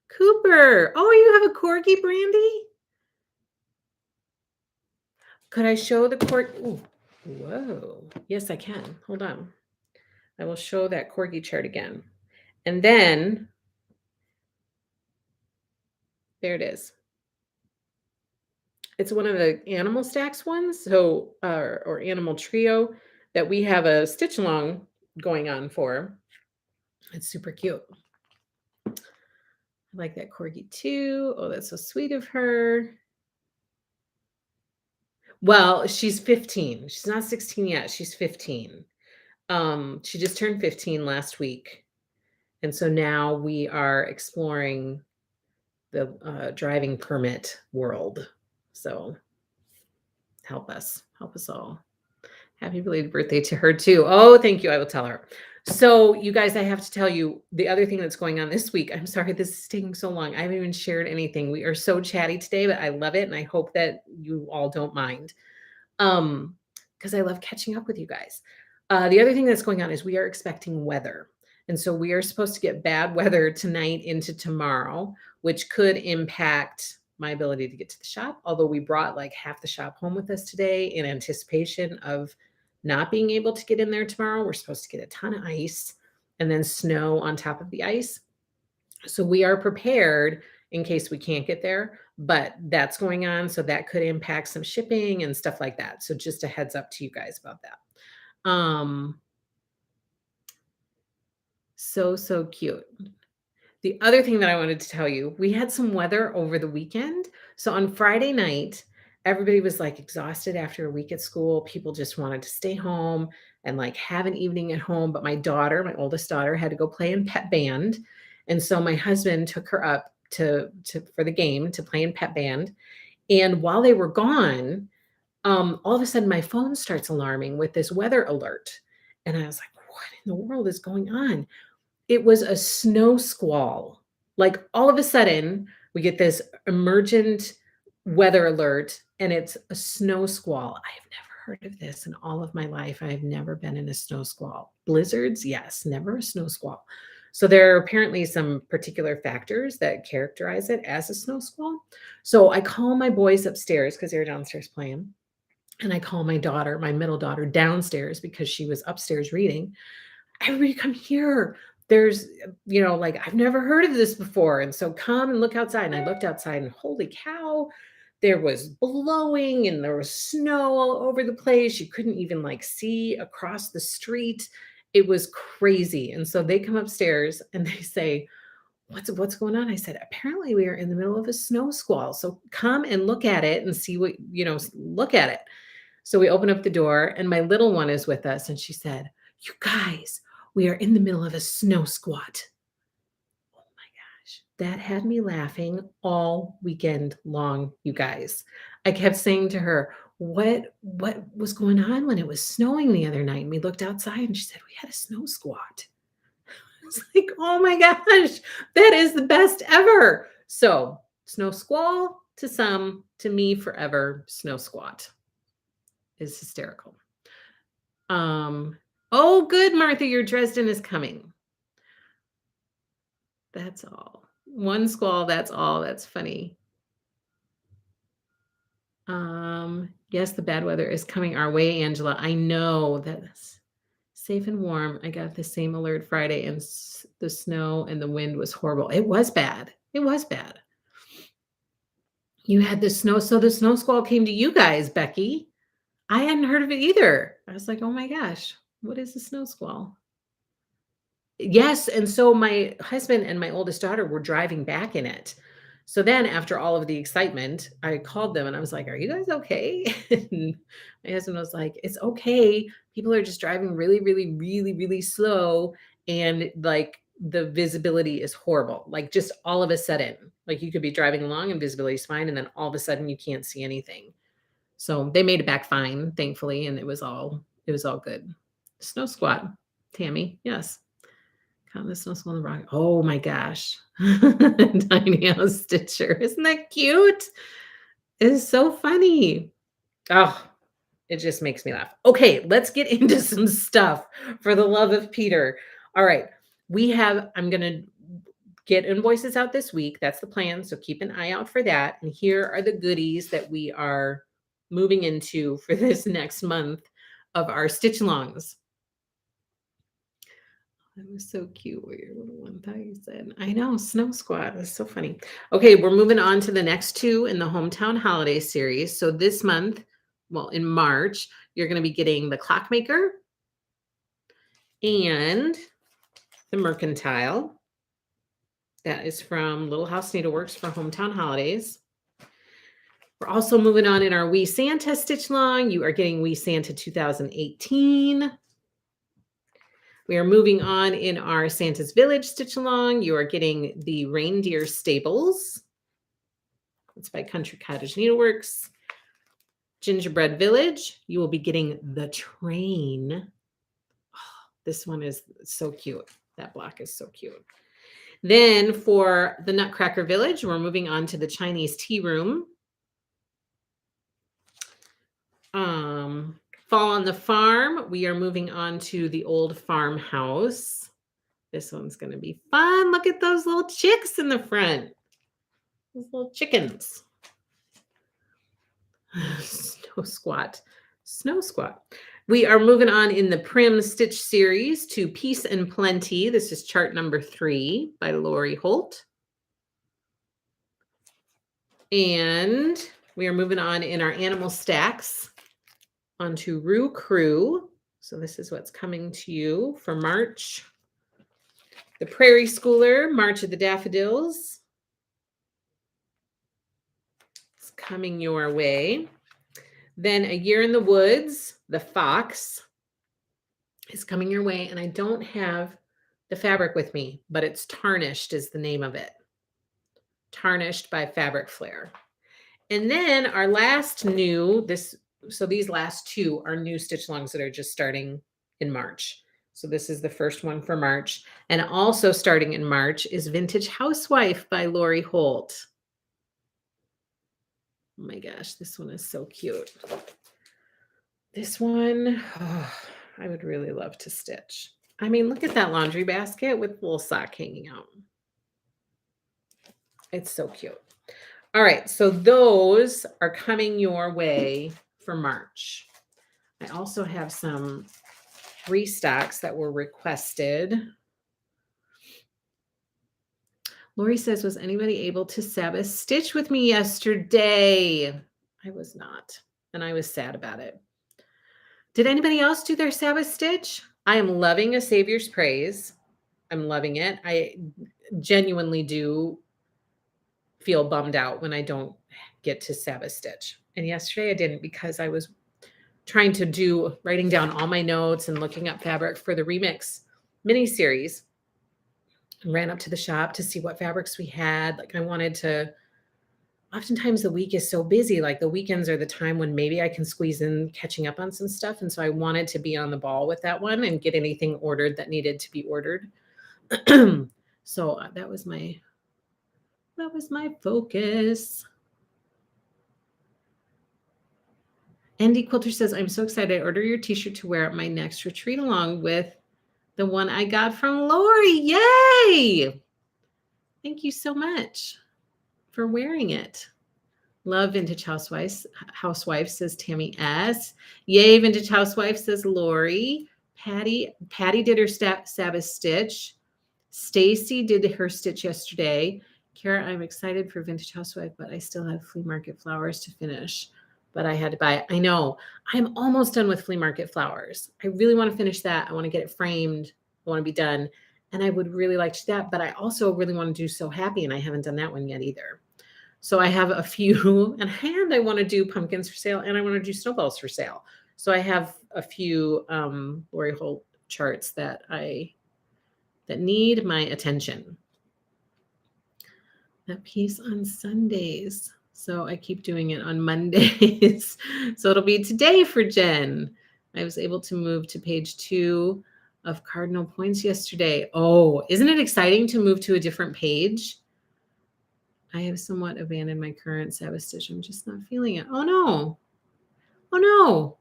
Cooper. Oh, you have a corgi, Brandy? Could I show the corgi? Whoa. Yes, I can. Hold on. I will show that corgi chart again. And then there it is. It's one of the animal stacks ones, so or animal trio that we have a stitch along going on for. It's super cute. I like that corgi too. Oh, that's so sweet of her. Well, she's 15. She's not 16 yet. She's 15. She just turned 15 last week. And so now we are exploring the driving permit world. So help us all. Happy belated birthday to her too. Oh, thank you. I will tell her. So, you guys, I have to tell you the other thing that's going on this week. I'm sorry this is taking so long. I haven't even shared anything. We are so chatty today, but I love it and I hope that you all don't mind. Because I love catching up with you guys. The other thing that's going on is we are expecting weather. And so we are supposed to get bad weather tonight into tomorrow, which could impact my ability to get to the shop. Although we brought like half the shop home with us today in anticipation of not being able to get in there tomorrow. We're supposed to get a ton of ice and then snow on top of the ice. So we are prepared in case we can't get there, but that's going on. So that could impact some shipping and stuff like that. So just a heads up to you guys about that. So cute. The other thing that I wanted to tell you, we had some weather over the weekend. So on Friday night, everybody was like exhausted after a week at school. People just wanted to stay home and like have an evening at home. But my daughter, my oldest daughter, had to go play in pep band. And so my husband took her up to for the game to play in pep band. And while they were gone, all of a sudden my phone starts alarming with this weather alert. And I was like, what in the world is going on? It was a snow squall. Like, all of a sudden, we get this emergent weather alert, and it's a snow squall. I have never heard of this in all of my life. I have never been in a snow squall. Blizzards, yes, never a snow squall. So there are apparently some particular factors that characterize it as a snow squall. So I call my boys upstairs because they're downstairs playing. And I call my daughter, my middle daughter, downstairs because she was upstairs reading. Everybody come here. There's, like, I've never heard of this before. And so come and look outside. And I looked outside and holy cow, there was blowing and there was snow all over the place. You couldn't even like see across the street. It was crazy. And so they come upstairs and they say, what's going on? I said, apparently we are in the middle of a snow squall. So come and look at it and see what, look at it. So we open up the door and my little one is with us and she said, you guys, we are in the middle of a snow squat. Oh my gosh, that had me laughing all weekend long, you guys. I kept saying to her, what was going on when it was snowing the other night? And we looked outside and she said, we had a snow squat. It's like, oh my gosh, that is the best ever. So, snow squall to some, to me forever, snow squat is hysterical. Oh, good, Martha, your Dresden is coming. That's all. One squall, that's all. That's funny. Yes, the bad weather is coming our way, Angela. I know that's safe and warm. I got the same alert Friday, and the snow and the wind was horrible. It was bad. It was bad. You had the snow. So the snow squall came to you guys, Becky. I hadn't heard of it either. I was like, oh my gosh, what is a snow squall? Yes, and so my husband and my oldest daughter were driving back in it. So then after all of the excitement, I called them and I was like, "Are you guys okay?" And my husband was like, "It's okay. People are just driving really, really, really, really slow and like the visibility is horrible. Like just all of a sudden, like you could be driving along and visibility is fine and then all of a sudden you can't see anything." So they made it back fine, thankfully, and it was all good. Snow squat, Tammy. Yes. Count the snow on the rock. Oh my gosh. Tiny house stitcher. Isn't that cute? It is so funny. Oh, it just makes me laugh. Okay, let's get into some stuff for the love of Peter. All right. I'm going to get invoices out this week. That's the plan. So keep an eye out for that. And here are the goodies that we are moving into for this next month of our stitch alongs. That was so cute what your little one thought you said. I know, Snow Squad is so funny. Okay, we're moving on to the next two in the Hometown Holiday series. So this month, well, in March, you're going to be getting the Clockmaker and the Mercantile. That is from Little House Needleworks for Hometown Holidays. We're also moving on in our Wee Santa Stitch Long. You are getting Wee Santa 2018. We are moving on in our Santa's Village Stitch Along. You are getting the Reindeer Stables. It's by Country Cottage Needleworks. Gingerbread Village. You will be getting the Train. Oh, this one is so cute. That block is so cute. Then for the Nutcracker Village, we're moving on to the Chinese Tea Room. Fall on the Farm, we are moving on to the Old Farmhouse. This one's going to be fun. Look at those little chicks in the front. Those little chickens. Snow Squat. Snow Squat. We are moving on in the Prim Stitch series to Peace and Plenty. This is chart number 3 by Lori Holt. And we are moving on in our Animal Stacks onto Roo Crew. So this is what's coming to you for March. The Prairie Schooler, March of the Daffodils. It's coming your way. Then A Year in the Woods, the Fox is coming your way. And I don't have the fabric with me, but it's Tarnished is the name of it. Tarnished by Fabric Flair. And then our last new, so these last two are new stitch alongs that are just starting in March. So this is the first one for March. And also starting in March is Vintage Housewife by Lori Holt. Oh my gosh, this one is so cute. This one, oh, I would really love to stitch. I mean, look at that laundry basket with a little sock hanging out. It's so cute. All right, so those are coming your way for March. I also have some restocks that were requested. Lori says, was anybody able to Sabbath stitch with me yesterday? I was not, and I was sad about it. Did anybody else do their Sabbath stitch? I am loving A Savior's Praise. I'm loving it. I genuinely do feel bummed out when I don't get to Sabbath stitch. And yesterday I didn't because I was writing down all my notes and looking up fabric for the Remix mini series. And ran up to the shop to see what fabrics we had. Like I wanted to, oftentimes the week is so busy. Like the weekends are the time when maybe I can squeeze in catching up on some stuff. And so I wanted to be on the ball with that one and get anything ordered that needed to be ordered. So that was my focus. Andy Quilter says, I'm so excited. I order your t-shirt to wear at my next retreat along with the one I got from Lori. Yay! Thank you so much for wearing it. Love Vintage Housewives. Says Tammy S. Yay, Vintage Housewife, says Lori. Patty did her Sabbath stitch. Stacy did her stitch yesterday. Kara, I'm excited for Vintage Housewife, but I still have flea market flowers to finish. But I had to buy it. I know. I'm almost done with flea market flowers. I really want to finish that. I want to get it framed. I want to be done. And I would really like to do that. But I also really want to do So Happy, and I haven't done that one yet either. So I have a few, and I want to do pumpkins for sale, and I want to do snowballs for sale. So I have a few Lori Holt charts that need my attention. That piece on Sundays. So I keep doing it on Mondays. So it'll be today for Jen. I was able to move to page 2 of Cardinal Points yesterday. Oh, isn't it exciting to move to a different page? I have somewhat abandoned my current Sabbath stitch. I'm just not feeling it. Oh, no. Oh, no.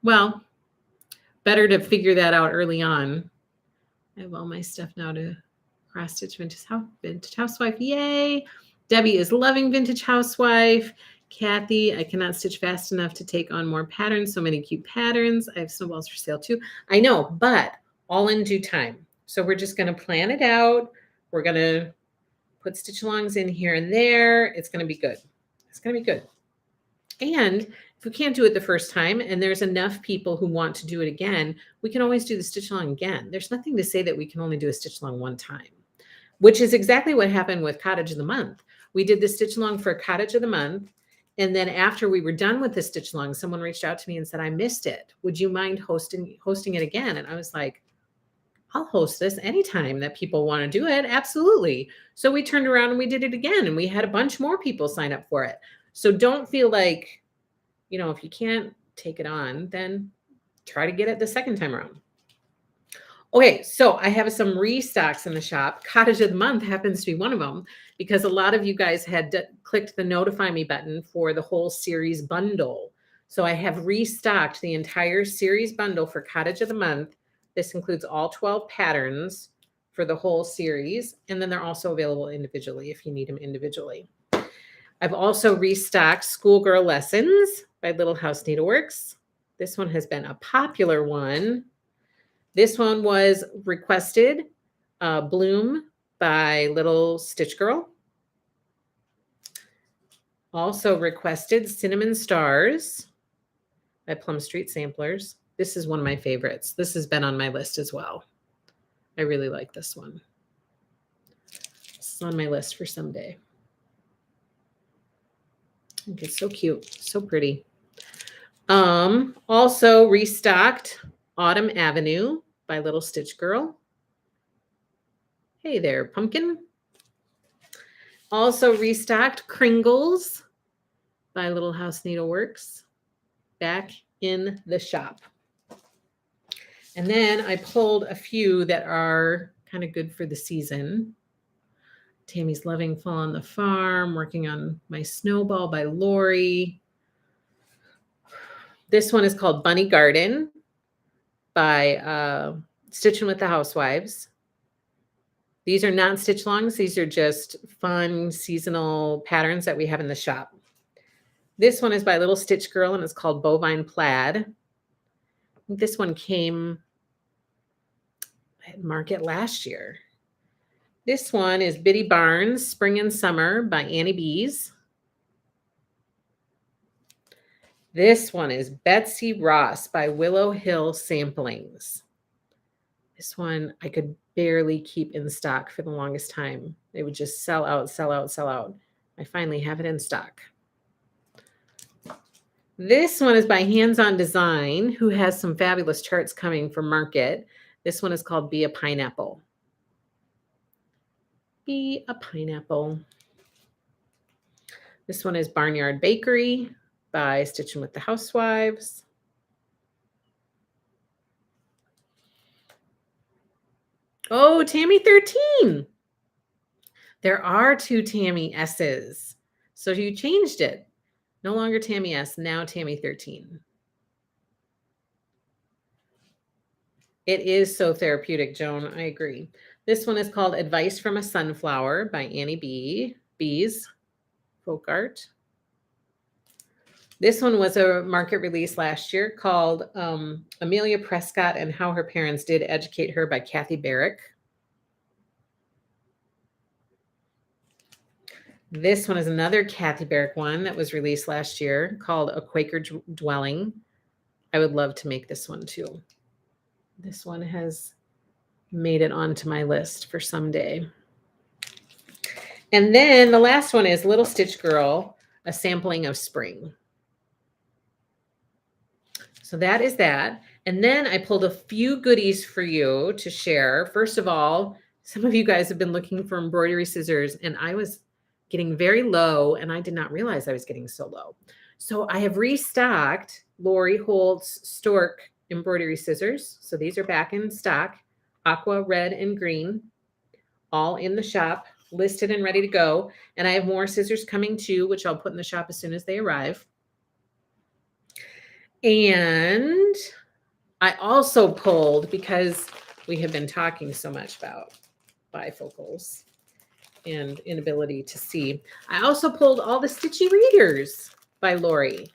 Well, better to figure that out early on. I have all my stuff now to cross stitch Vintage Housewife. Yay. Debbie is loving Vintage Housewife. Kathy, I cannot stitch fast enough to take on more patterns. So many cute patterns. I have snowballs for sale too. I know, but all in due time. So we're just going to plan it out. We're going to put stitch alongs in here and there. It's going to be good. It's going to be good. And if we can't do it the first time and there's enough people who want to do it again, we can always do the stitch along again. There's nothing to say that we can only do a stitch along one time, which is exactly what happened with Cottage of the Month. We did the stitch along for Cottage of the Month. And then after we were done with the stitch along, someone reached out to me and said, I missed it. Would you mind hosting it again? And I was like, I'll host this anytime that people want to do it. Absolutely. So we turned around and we did it again, and we had a bunch more people sign up for it. So don't feel like, if you can't take it on, then try to get it the second time around. Okay, so I have some restocks in the shop. Cottage of the Month happens to be one of them because a lot of you guys had clicked the notify me button for the whole series bundle. So I have restocked the entire series bundle for Cottage of the Month. This includes all 12 patterns for the whole series. And then they're also available individually if you need them individually. I've also restocked Schoolgirl Lessons by Little House Needleworks. This one has been a popular one. This one was requested, Bloom by Little Stitch Girl. Also requested Cinnamon Stars by Plum Street Samplers. This is one of my favorites. This has been on my list as well. I really like this one. This is on my list for someday. I think it's so cute, so pretty. Also restocked Autumn Avenue by Little Stitch Girl. Hey there, Pumpkin. Also restocked Kringles by Little House Needleworks back in the shop. And then I pulled a few that are kind of good for the season. Tammy's loving Fall on the Farm, working on my Snowball by Lori. This one is called Bunny Garden by Stitching with the Housewives. These are not stitch longs. These are just fun seasonal patterns that we have in the shop. This one is by Little Stitch Girl, and it's called Bovine Plaid. This one came at market last year. This one is Biddy Barnes, Spring and Summer by Annie Bees. This one is Betsy Ross by Willow Hill Samplings. This one I could barely keep in stock for the longest time. They would just sell out, sell out, sell out. I finally have it in stock. This one is by Hands On Design, who has some fabulous charts coming for market. This one is called Be a Pineapple. Be a Pineapple. This one is Barnyard Bakery by Stitching with the Housewives. Oh, Tammy 13. There are 2 Tammy S's. So you changed it. No longer Tammy S, now Tammy 13. It is so therapeutic, Joan. I agree. This one is called Advice from a Sunflower by Annie Bees, folk art. This one was a market release last year called Amelia Prescott and How Her Parents Did Educate Her by Kathy Barrick. This one is another Kathy Barrick one that was released last year called A Quaker Dwelling. I would love to make this one too. This one has made it onto my list for someday. And then the last one is Little Stitch Girl, a sampling of spring. So that is that. And then I pulled a few goodies for you to share. First of all, some of you guys have been looking for embroidery scissors, and I was getting very low, and I did not realize I was getting so low. So I have restocked Lori Holt's Stork embroidery scissors. So these are back in stock, aqua, red, and green, all in the shop, listed and ready to go. And I have more scissors coming too, which I'll put in the shop as soon as they arrive. And I also pulled, because we have been talking so much about bifocals and inability to see, I also pulled all the Stitchy Readers by Lori.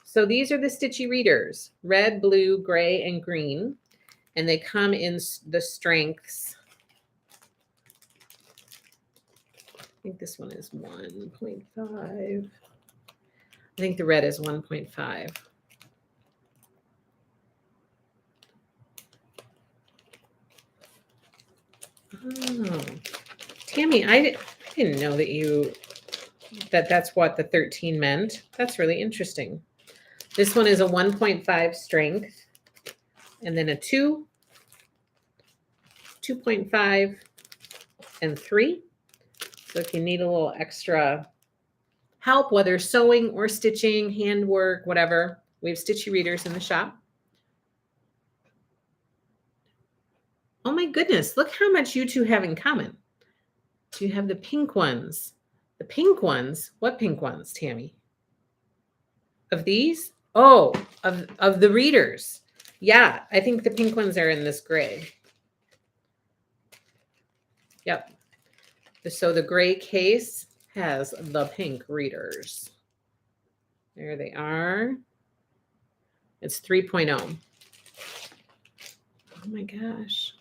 So these are the Stitchy Readers, red, blue, gray, and green. And they come in the strengths. I think this one is 1.5. I think the red is 1.5. Oh, Tammy, I didn't know that that's what the 13 meant. That's really interesting. This one is a 1.5 strength, and then a 2, 2.5, and 3. So if you need a little extra help, whether sewing or stitching, handwork, whatever, we have Stitchy Readers in the shop. Oh my goodness, look how much you two have in common. You have the pink ones. The pink ones, what pink ones, Tammy? Of these? Oh, of the readers. Yeah, I think the pink ones are in this gray. Yep. So the gray case has the pink readers. There they are. It's 3.0. Oh my gosh.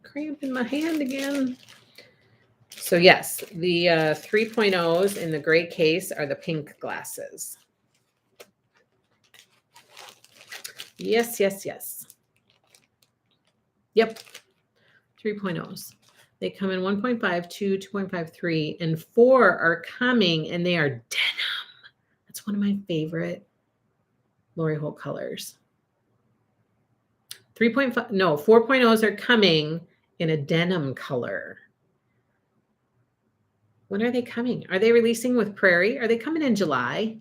Cramp in my hand again. So yes, the 3.0s in the gray case are the pink glasses. Yes, yes, yes. Yep, 3.0s. They come in 1.5, 2, 2.5, 3, and 4 are coming, and they are denim. That's one of my favorite Lori Holt colors. 3.5, no, 4.0s are coming in a denim color. When are they coming? Are they releasing with Prairie? Are they coming in July?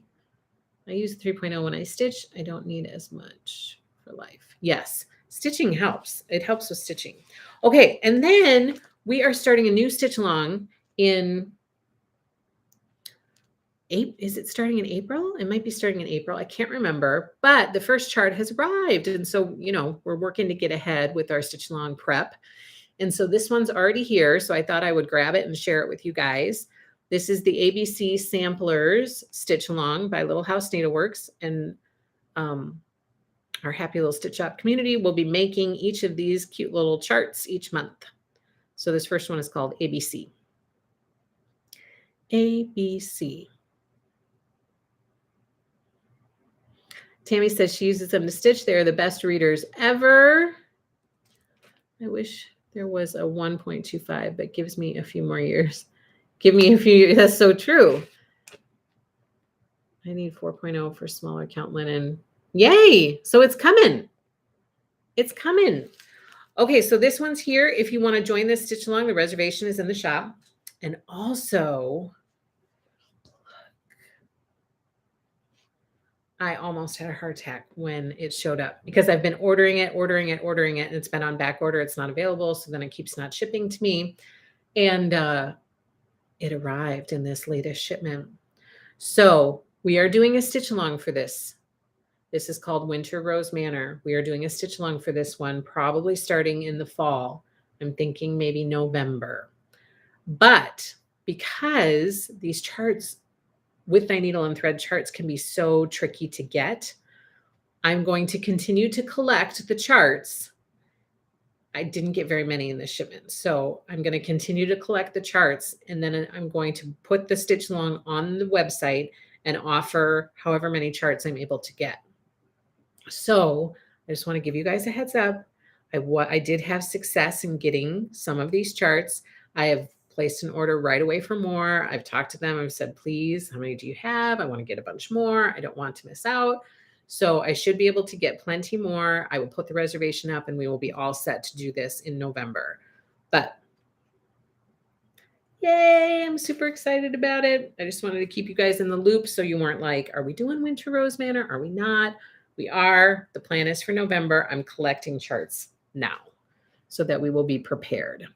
I use 3.0 when I stitch. I don't need as much for life. Yes, stitching helps. It helps with stitching. Okay, and then we are starting a new stitch along in April. Is it starting in April? It might be starting in April. I can't remember, but the first chart has arrived. And so, you know, we're working to get ahead with our stitch along prep. And so this one's already here. So I thought I would grab it and share it with you guys. This is the ABC Samplers Stitch Along by Little House Needleworks. And our happy little stitch shop community will be making each of these cute little charts each month. So this first one is called ABC. ABC. Tammy says she uses them to stitch. They're the best readers ever. I wish there was a 1.25, but gives me a few more years. Give me a few years. That's so true. I need 4.0 for smaller count linen. Yay! So it's coming. It's coming. Okay, so this one's here. If you want to join this stitch along, the reservation is in the shop. And also, I almost had a heart attack when it showed up because I've been ordering it, and it's been on back order. It's not available. So then it keeps not shipping to me. And it arrived in this latest shipment. So we are doing a stitch along for this. This is called Winter Rose Manor. We are doing a stitch along for this one, probably starting in the fall. I'm thinking maybe November. But because these charts with my needle and thread charts can be so tricky to get, I'm going to continue to collect the charts. I didn't get very many in this shipment. So I'm going to continue to collect the charts, and then I'm going to put the stitch along on the website and offer however many charts I'm able to get. So I just want to give you guys a heads up. I did have success in getting some of these charts. I have placed an order right away for more. I've talked to them. I've said, please, how many do you have? I want to get a bunch more. I don't want to miss out. So I should be able to get plenty more. I will put the reservation up and we will be all set to do this in November. But yay, I'm super excited about it. I just wanted to keep you guys in the loop so you weren't like, are we doing Winter Rose Manor? Are we not? We are. The plan is for November. I'm collecting charts now so that we will be prepared.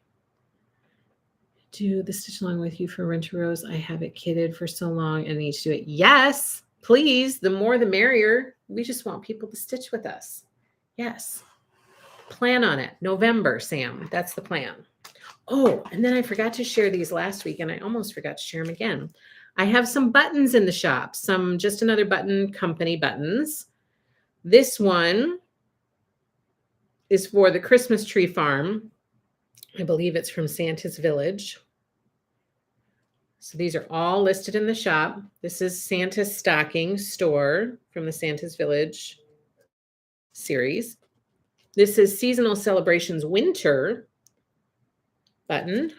Do the stitch along with you for Winter Rose. I have it kitted for so long and need to do it. Yes, please. The more the merrier. We just want people to stitch with us. Yes. Plan on it. November, Sam. That's the plan. Oh, and then I forgot to share these last week and I almost forgot to share them again. I have some buttons in the shop, some just another button company buttons. This one is for the Christmas tree farm. I believe it's from Santa's Village. So these are all listed in the shop. This is Santa's Stocking Store from the Santa's Village series. This is Seasonal Celebrations Winter button.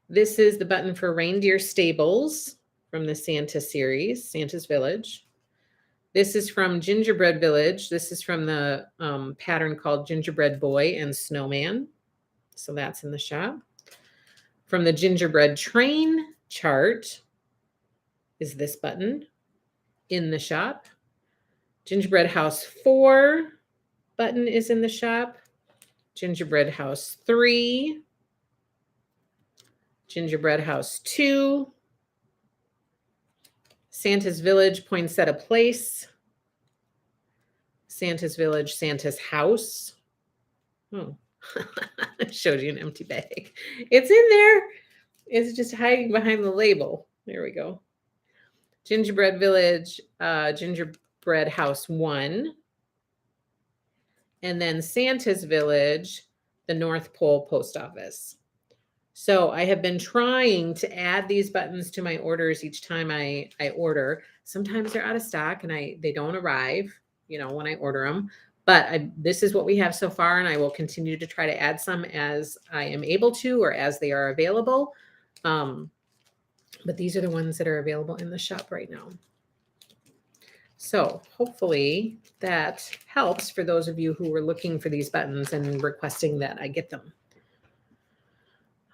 This is the button for Reindeer Stables from the Santa series, Santa's Village. This is from Gingerbread Village. This is from the pattern called Gingerbread Boy and Snowman. So that's in the shop. From the Gingerbread Train chart is this button in the shop. Gingerbread House 4 button is in the shop. Gingerbread House 3. Gingerbread House 2. Santa's Village, Poinsettia Place. Santa's Village, Santa's House. Oh, I showed you an empty bag. It's in there. It's just hiding behind the label. There we go. Gingerbread Village, Gingerbread House 1. And then Santa's Village, the North Pole Post Office. So I have been trying to add these buttons to my orders each time I order. Sometimes they're out of stock and they don't arrive, when I order them. But this is what we have so far, and I will continue to try to add some as I am able to or as they are available. But these are the ones that are available in the shop right now. So hopefully that helps for those of you who were looking for these buttons and requesting that I get them.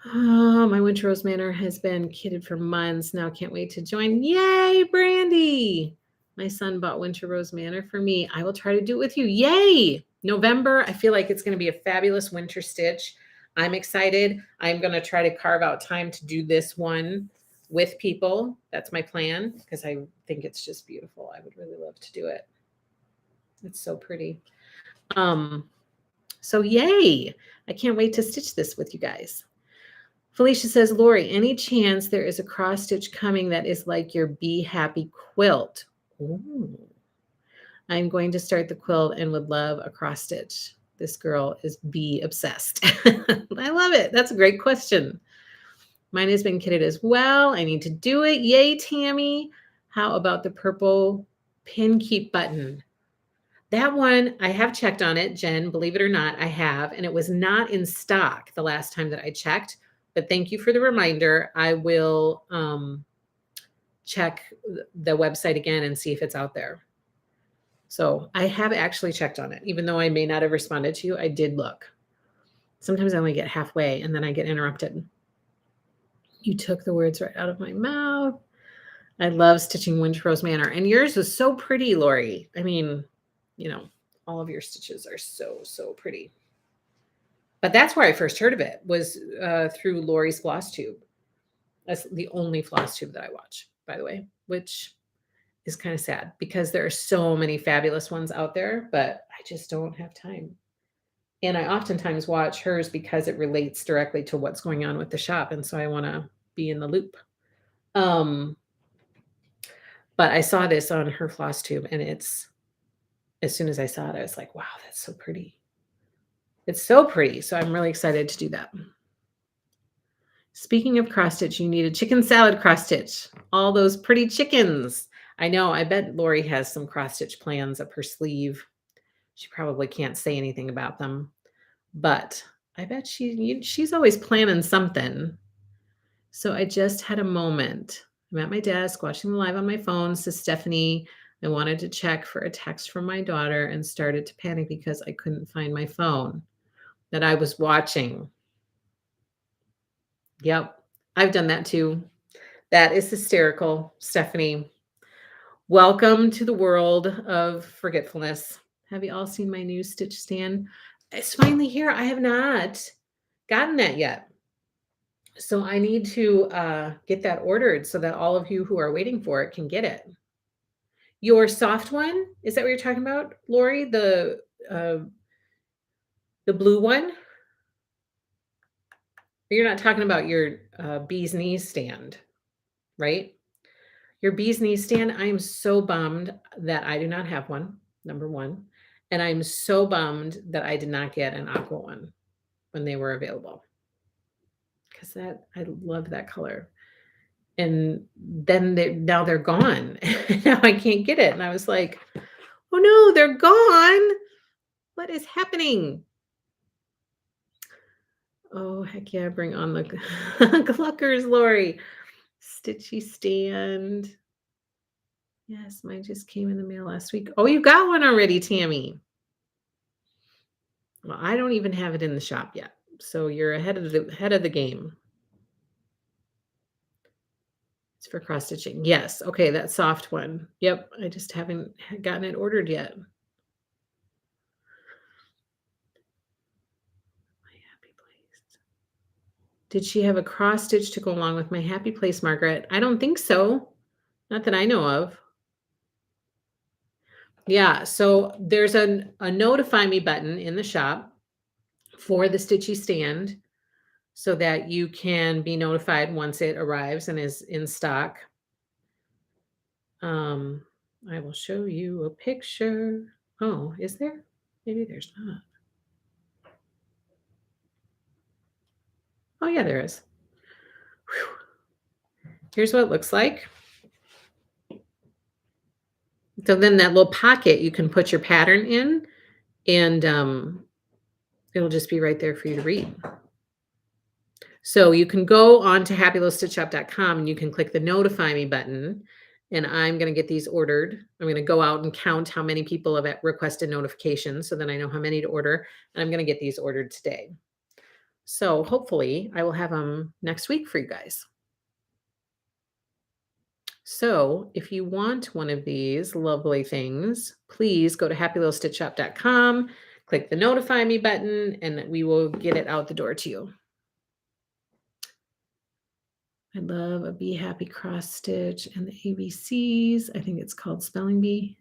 My Winter Rose Manor has been kitted for months now. Can't wait to join. Yay, Brandy. My son bought Winter Rose Manor for me. I will try to do it with you. Yay. November. I feel like it's going to be a fabulous winter stitch. I'm excited. I'm going to try to carve out time to do this one with people. That's my plan because I think it's just beautiful. I would really love to do it. It's so pretty. So yay. I can't wait to stitch this with you guys. Felicia says, Lori, any chance there is a cross stitch coming that is like your Be Happy quilt? Ooh. I'm going to start the quilt and would love a cross stitch. This girl is bee obsessed. I love it. That's a great question. Mine has been kitted as well. I need to do it. Yay, Tammy. How about the purple pin keep button? That one, I have checked on it, Jen, believe it or not, I have, and it was not in stock the last time that I checked, but thank you for the reminder. I will, check the website again and see if it's out there. So, I have actually checked on it. Even though I may not have responded to you, I did look. Sometimes I only get halfway and then I get interrupted. You took the words right out of my mouth. I love stitching Windrose Manor, and yours was so pretty, Lori. I mean, you know, all of your stitches are so, so pretty. But that's where I first heard of it was through Lori's Flosstube. That's the only Flosstube that I watch, by the way, which is kind of sad because there are so many fabulous ones out there, but I just don't have time. And I oftentimes watch hers because it relates directly to what's going on with the shop, and so I want to be in the loop. But I saw this on her Flosstube, and it's as soon as I saw it, I was like, wow, that's so pretty. It's so pretty. So I'm really excited to do that. Speaking of cross stitch, you need a chicken salad cross stitch. All those pretty chickens. I know. I bet Lori has some cross stitch plans up her sleeve. She probably can't say anything about them, but I bet she's always planning something. So I just had a moment. I'm at my desk watching the live on my phone. Says Stephanie, I wanted to check for a text from my daughter and started to panic because I couldn't find my phone that I was watching. Yep, I've done that too. That is hysterical, Stephanie. Welcome to the world of forgetfulness. Have you all seen my new stitch stand? It's finally here. I have not gotten that yet. So I need to get that ordered so that all of you who are waiting for it can get it. Your soft one, is that what you're talking about, Lori? The blue one? You're not talking about your bee's knees stand, right? Your bee's knees stand, I am so bummed that I do not have one, number one. And I'm so bummed that I did not get an aqua one when they were available. Because I love that color. And then now they're gone. Now I can't get it. And I was like, oh no, they're gone. What is happening? Oh, heck yeah, bring on the Gluckers, Lori. Stitchy stand. Yes, mine just came in the mail last week. Oh, you got one already, Tammy. Well, I don't even have it in the shop yet. So you're ahead of the game. It's for cross stitching. Yes. Okay, that soft one. Yep. I just haven't gotten it ordered yet. My happy place. Did she have a cross stitch to go along with my happy place, Margaret? I don't think so. Not that I know of. Yeah. So there's a notify me button in the shop for the stitchy stand so that you can be notified once it arrives and is in stock. I will show you a picture. Oh, is there? Maybe there's not. Oh, yeah, there is. Whew. Here's what it looks like. So then that little pocket, you can put your pattern in, and it'll just be right there for you to read. So you can go on to happylittlestitchshop.com and you can click the notify me button. And I'm going to get these ordered. I'm going to go out and count how many people have requested notifications so then I know how many to order. And I'm going to get these ordered today. So hopefully I will have them next week for you guys. So if you want one of these lovely things, please go to happylittlestitchshop.com, click the notify me button, and we will get it out the door to you. I love a Be Happy cross stitch and the ABCs. I think it's called Spelling Bee.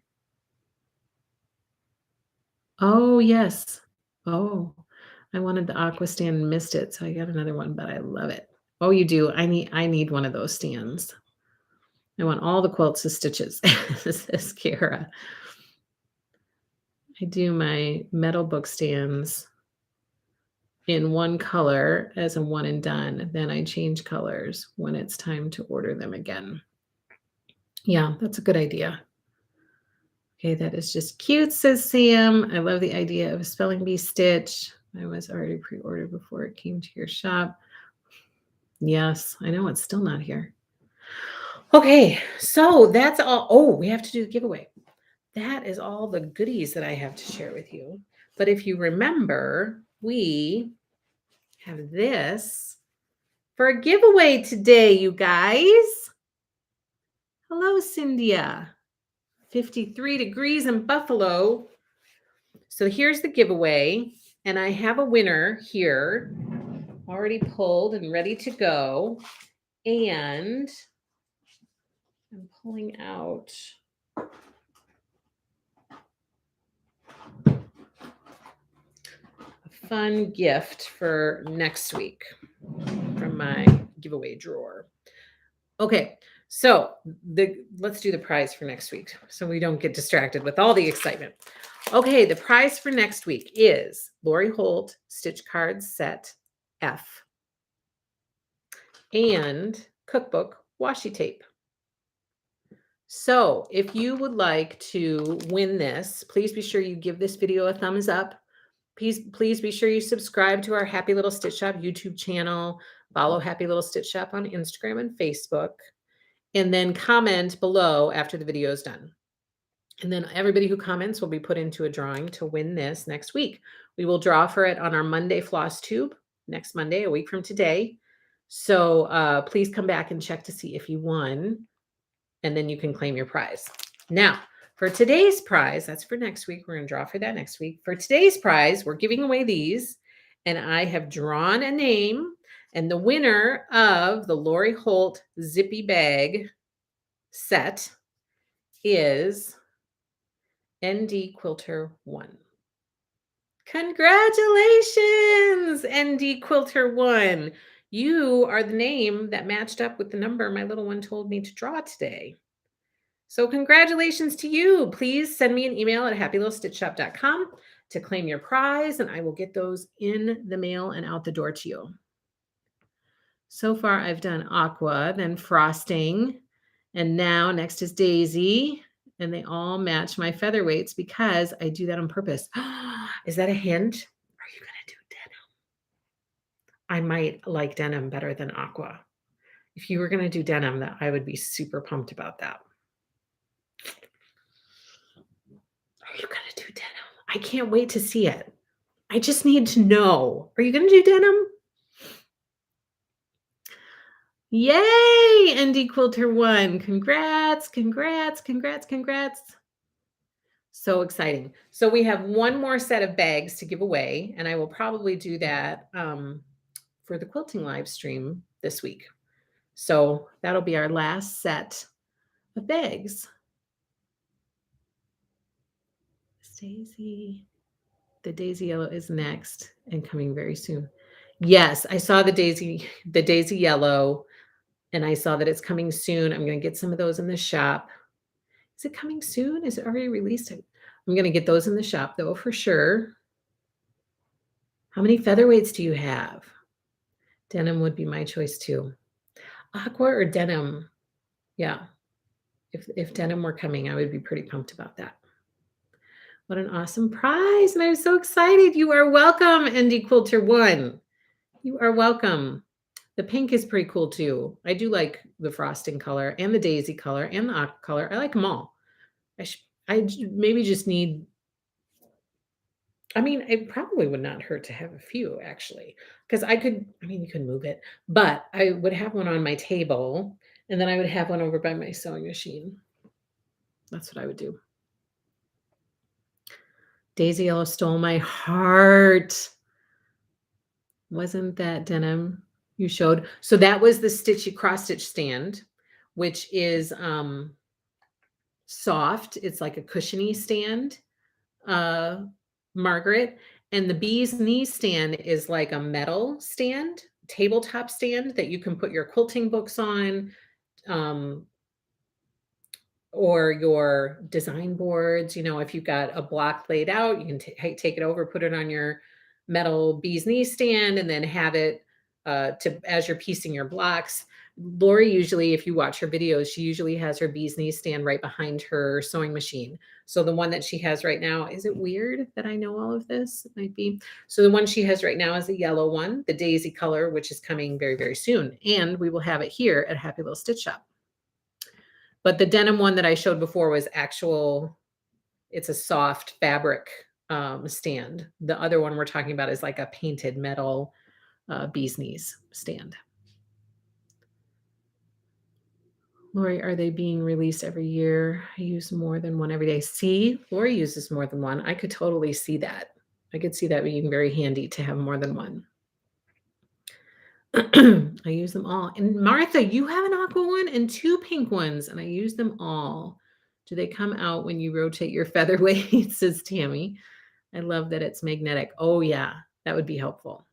Oh, yes. Oh, I wanted the aqua stand and missed it, so I got another one, but I love it. Oh, you do. I need one of those stands. I want all the quilts with stitches, says Kara. I do my metal book stands in one color as a one and done. Then I change colors when it's time to order them again. Yeah, that's a good idea. Okay, that is just cute, says Sam. I love the idea of a spelling bee stitch. I was already pre-ordered before it came to your shop. Yes, I know it's still not here. Okay, so that's all. Oh, we have to do the giveaway. That is all the goodies that I have to share with you. But if you remember, we have this for a giveaway today, you guys. Hello, Cynthia. 53 degrees in Buffalo. So here's the giveaway. And I have a winner here already pulled and ready to go. And I'm pulling out a fun gift for next week from my giveaway drawer. Okay, so let's do the prize for next week so we don't get distracted with all the excitement. Okay, the prize for next week is Lori Holt Stitch Cards Set F and Cookbook Washi Tape. So if you would like to win this, please be sure you give this video a thumbs up. Please be sure you subscribe to our Happy Little Stitch Shop YouTube channel. Follow Happy Little Stitch Shop on Instagram and Facebook. And then comment below after the video is done. And then everybody who comments will be put into a drawing to win this next week. We will draw for it on our Monday Flosstube next Monday, a week from today. So please come back and check to see if you won, and then you can claim your prize. Now, for today's prize, that's for next week. We're going to draw for that next week. For today's prize, we're giving away these, and I have drawn a name, and the winner of the Lori Holt Zippy Bag set is ND Quilter 1. Congratulations, ND Quilter 1. You are the name that matched up with the number my little one told me to draw today. So congratulations to you. Please send me an email at happylittlestitchshop.com to claim your prize, and I will get those in the mail and out the door to you. So far, I've done aqua, then frosting, and now next is daisy, and they all match my featherweights because I do that on purpose. Is that a hint? Are you going to do denim? I might like denim better than aqua. If you were going to do denim, that I would be super pumped about that. Are you going to do denim? I can't wait to see it. I just need to know. Are you going to do denim? Yay, ND Quilter 1. Congrats, congrats, congrats, congrats. So exciting. So we have one more set of bags to give away, and I will probably do that for the quilting live stream this week. So that'll be our last set of bags. Daisy. The daisy yellow is next and coming very soon. Yes, I saw the daisy yellow, and I saw that it's coming soon. I'm going to get some of those in the shop. Is it coming soon? Is it already released? I'm going to get those in the shop though, for sure. How many featherweights do you have? Denim would be my choice too. Aqua or denim? Yeah. If denim were coming, I would be pretty pumped about that. What an awesome prize. And I'm so excited. You are welcome, ND Quilter 1. You are welcome. The pink is pretty cool too. I do like the frosting color and the daisy color and the aqua color. I like them all. I maybe just need, I mean, it probably would not hurt to have a few actually, because you could move it, but I would have one on my table and then I would have one over by my sewing machine. That's what I would do. Daisy Yellow stole my heart. Wasn't that denim you showed? So that was the stitchy cross stitch stand, which is soft. It's like a cushiony stand, Margaret. And the bee's knee stand is like a metal stand, tabletop stand that you can put your quilting books on, or your design boards. You know, if you've got a block laid out, you can take it over, put it on your metal bee's knee stand, and then have it as you're piecing your blocks. Lori usually, if you watch her videos, she usually has her bee's knees stand right behind her sewing machine. So the one that she has right now, is it weird that I know all of this? It might be. So the one she has right now is a yellow one, the daisy color, which is coming very, very soon. And we will have it here at Happy Little Stitch Shop. But the denim one that I showed before was actual, it's a soft fabric stand. The other one we're talking about is like a painted metal bee's knees stand. Lori, are they being released every year? I use more than one every day. See, Lori uses more than one. I could totally see that. I could see that being very handy to have more than one. I use them all. And Martha, you have an aqua one and two pink ones, and I use them all. Do they come out when you rotate your featherweight? Says Tammy. I love that it's magnetic. Oh, yeah, that would be helpful.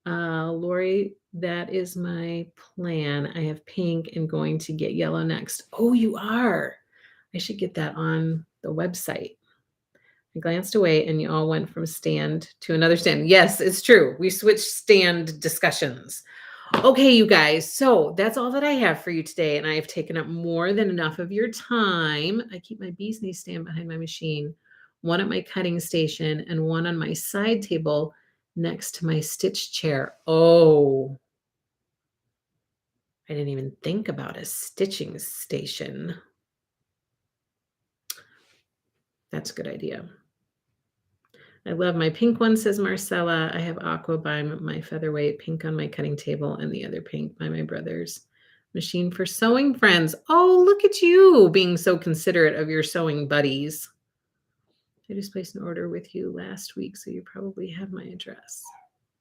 Lori, that is my plan. I have pink and going to get yellow next. Oh, you are. I should get that on the website. I glanced away and you all went from stand to another stand. Yes, it's true. We switched stand discussions. Okay, you guys. So that's all that I have for you today. And I have taken up more than enough of your time. I keep my bee's knees stand behind my machine, one at my cutting station and one on my side table next to my stitch chair. Oh, I didn't even think about a stitching station. That's a good idea. I love my pink one, says Marcella. I have aqua by my featherweight, pink on my cutting table, and the other pink by my brother's machine for sewing friends. Oh, look at you being so considerate of your sewing buddies. I just placed an order with you last week, so you probably have my address.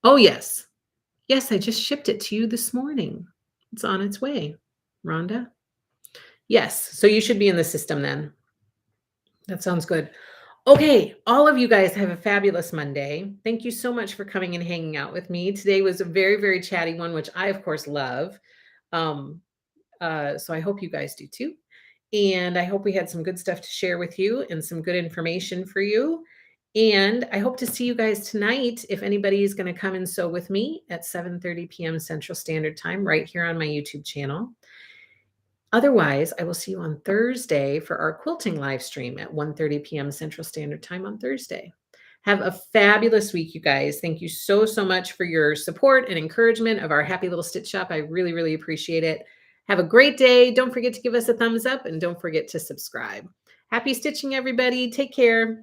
Oh, yes. Yes, I just shipped it to you this morning. It's on its way. Rhonda? Yes, so you should be in the system then. That sounds good. Okay, all of you guys have a fabulous Monday. Thank you so much for coming and hanging out with me. Today was a very, very chatty one, which I, of course, love. So I hope you guys do too. And I hope we had some good stuff to share with you and some good information for you. And I hope to see you guys tonight if anybody is going to come and sew with me at 7:30 p.m. Central Standard Time right here on my YouTube channel. Otherwise, I will see you on Thursday for our quilting live stream at 1:30 p.m. Central Standard Time on Thursday. Have a fabulous week, you guys. Thank you so, so much for your support and encouragement of our Happy Little Stitch Shop. I really, really appreciate it. Have a great day. Don't forget to give us a thumbs up and don't forget to subscribe. Happy stitching, everybody. Take care.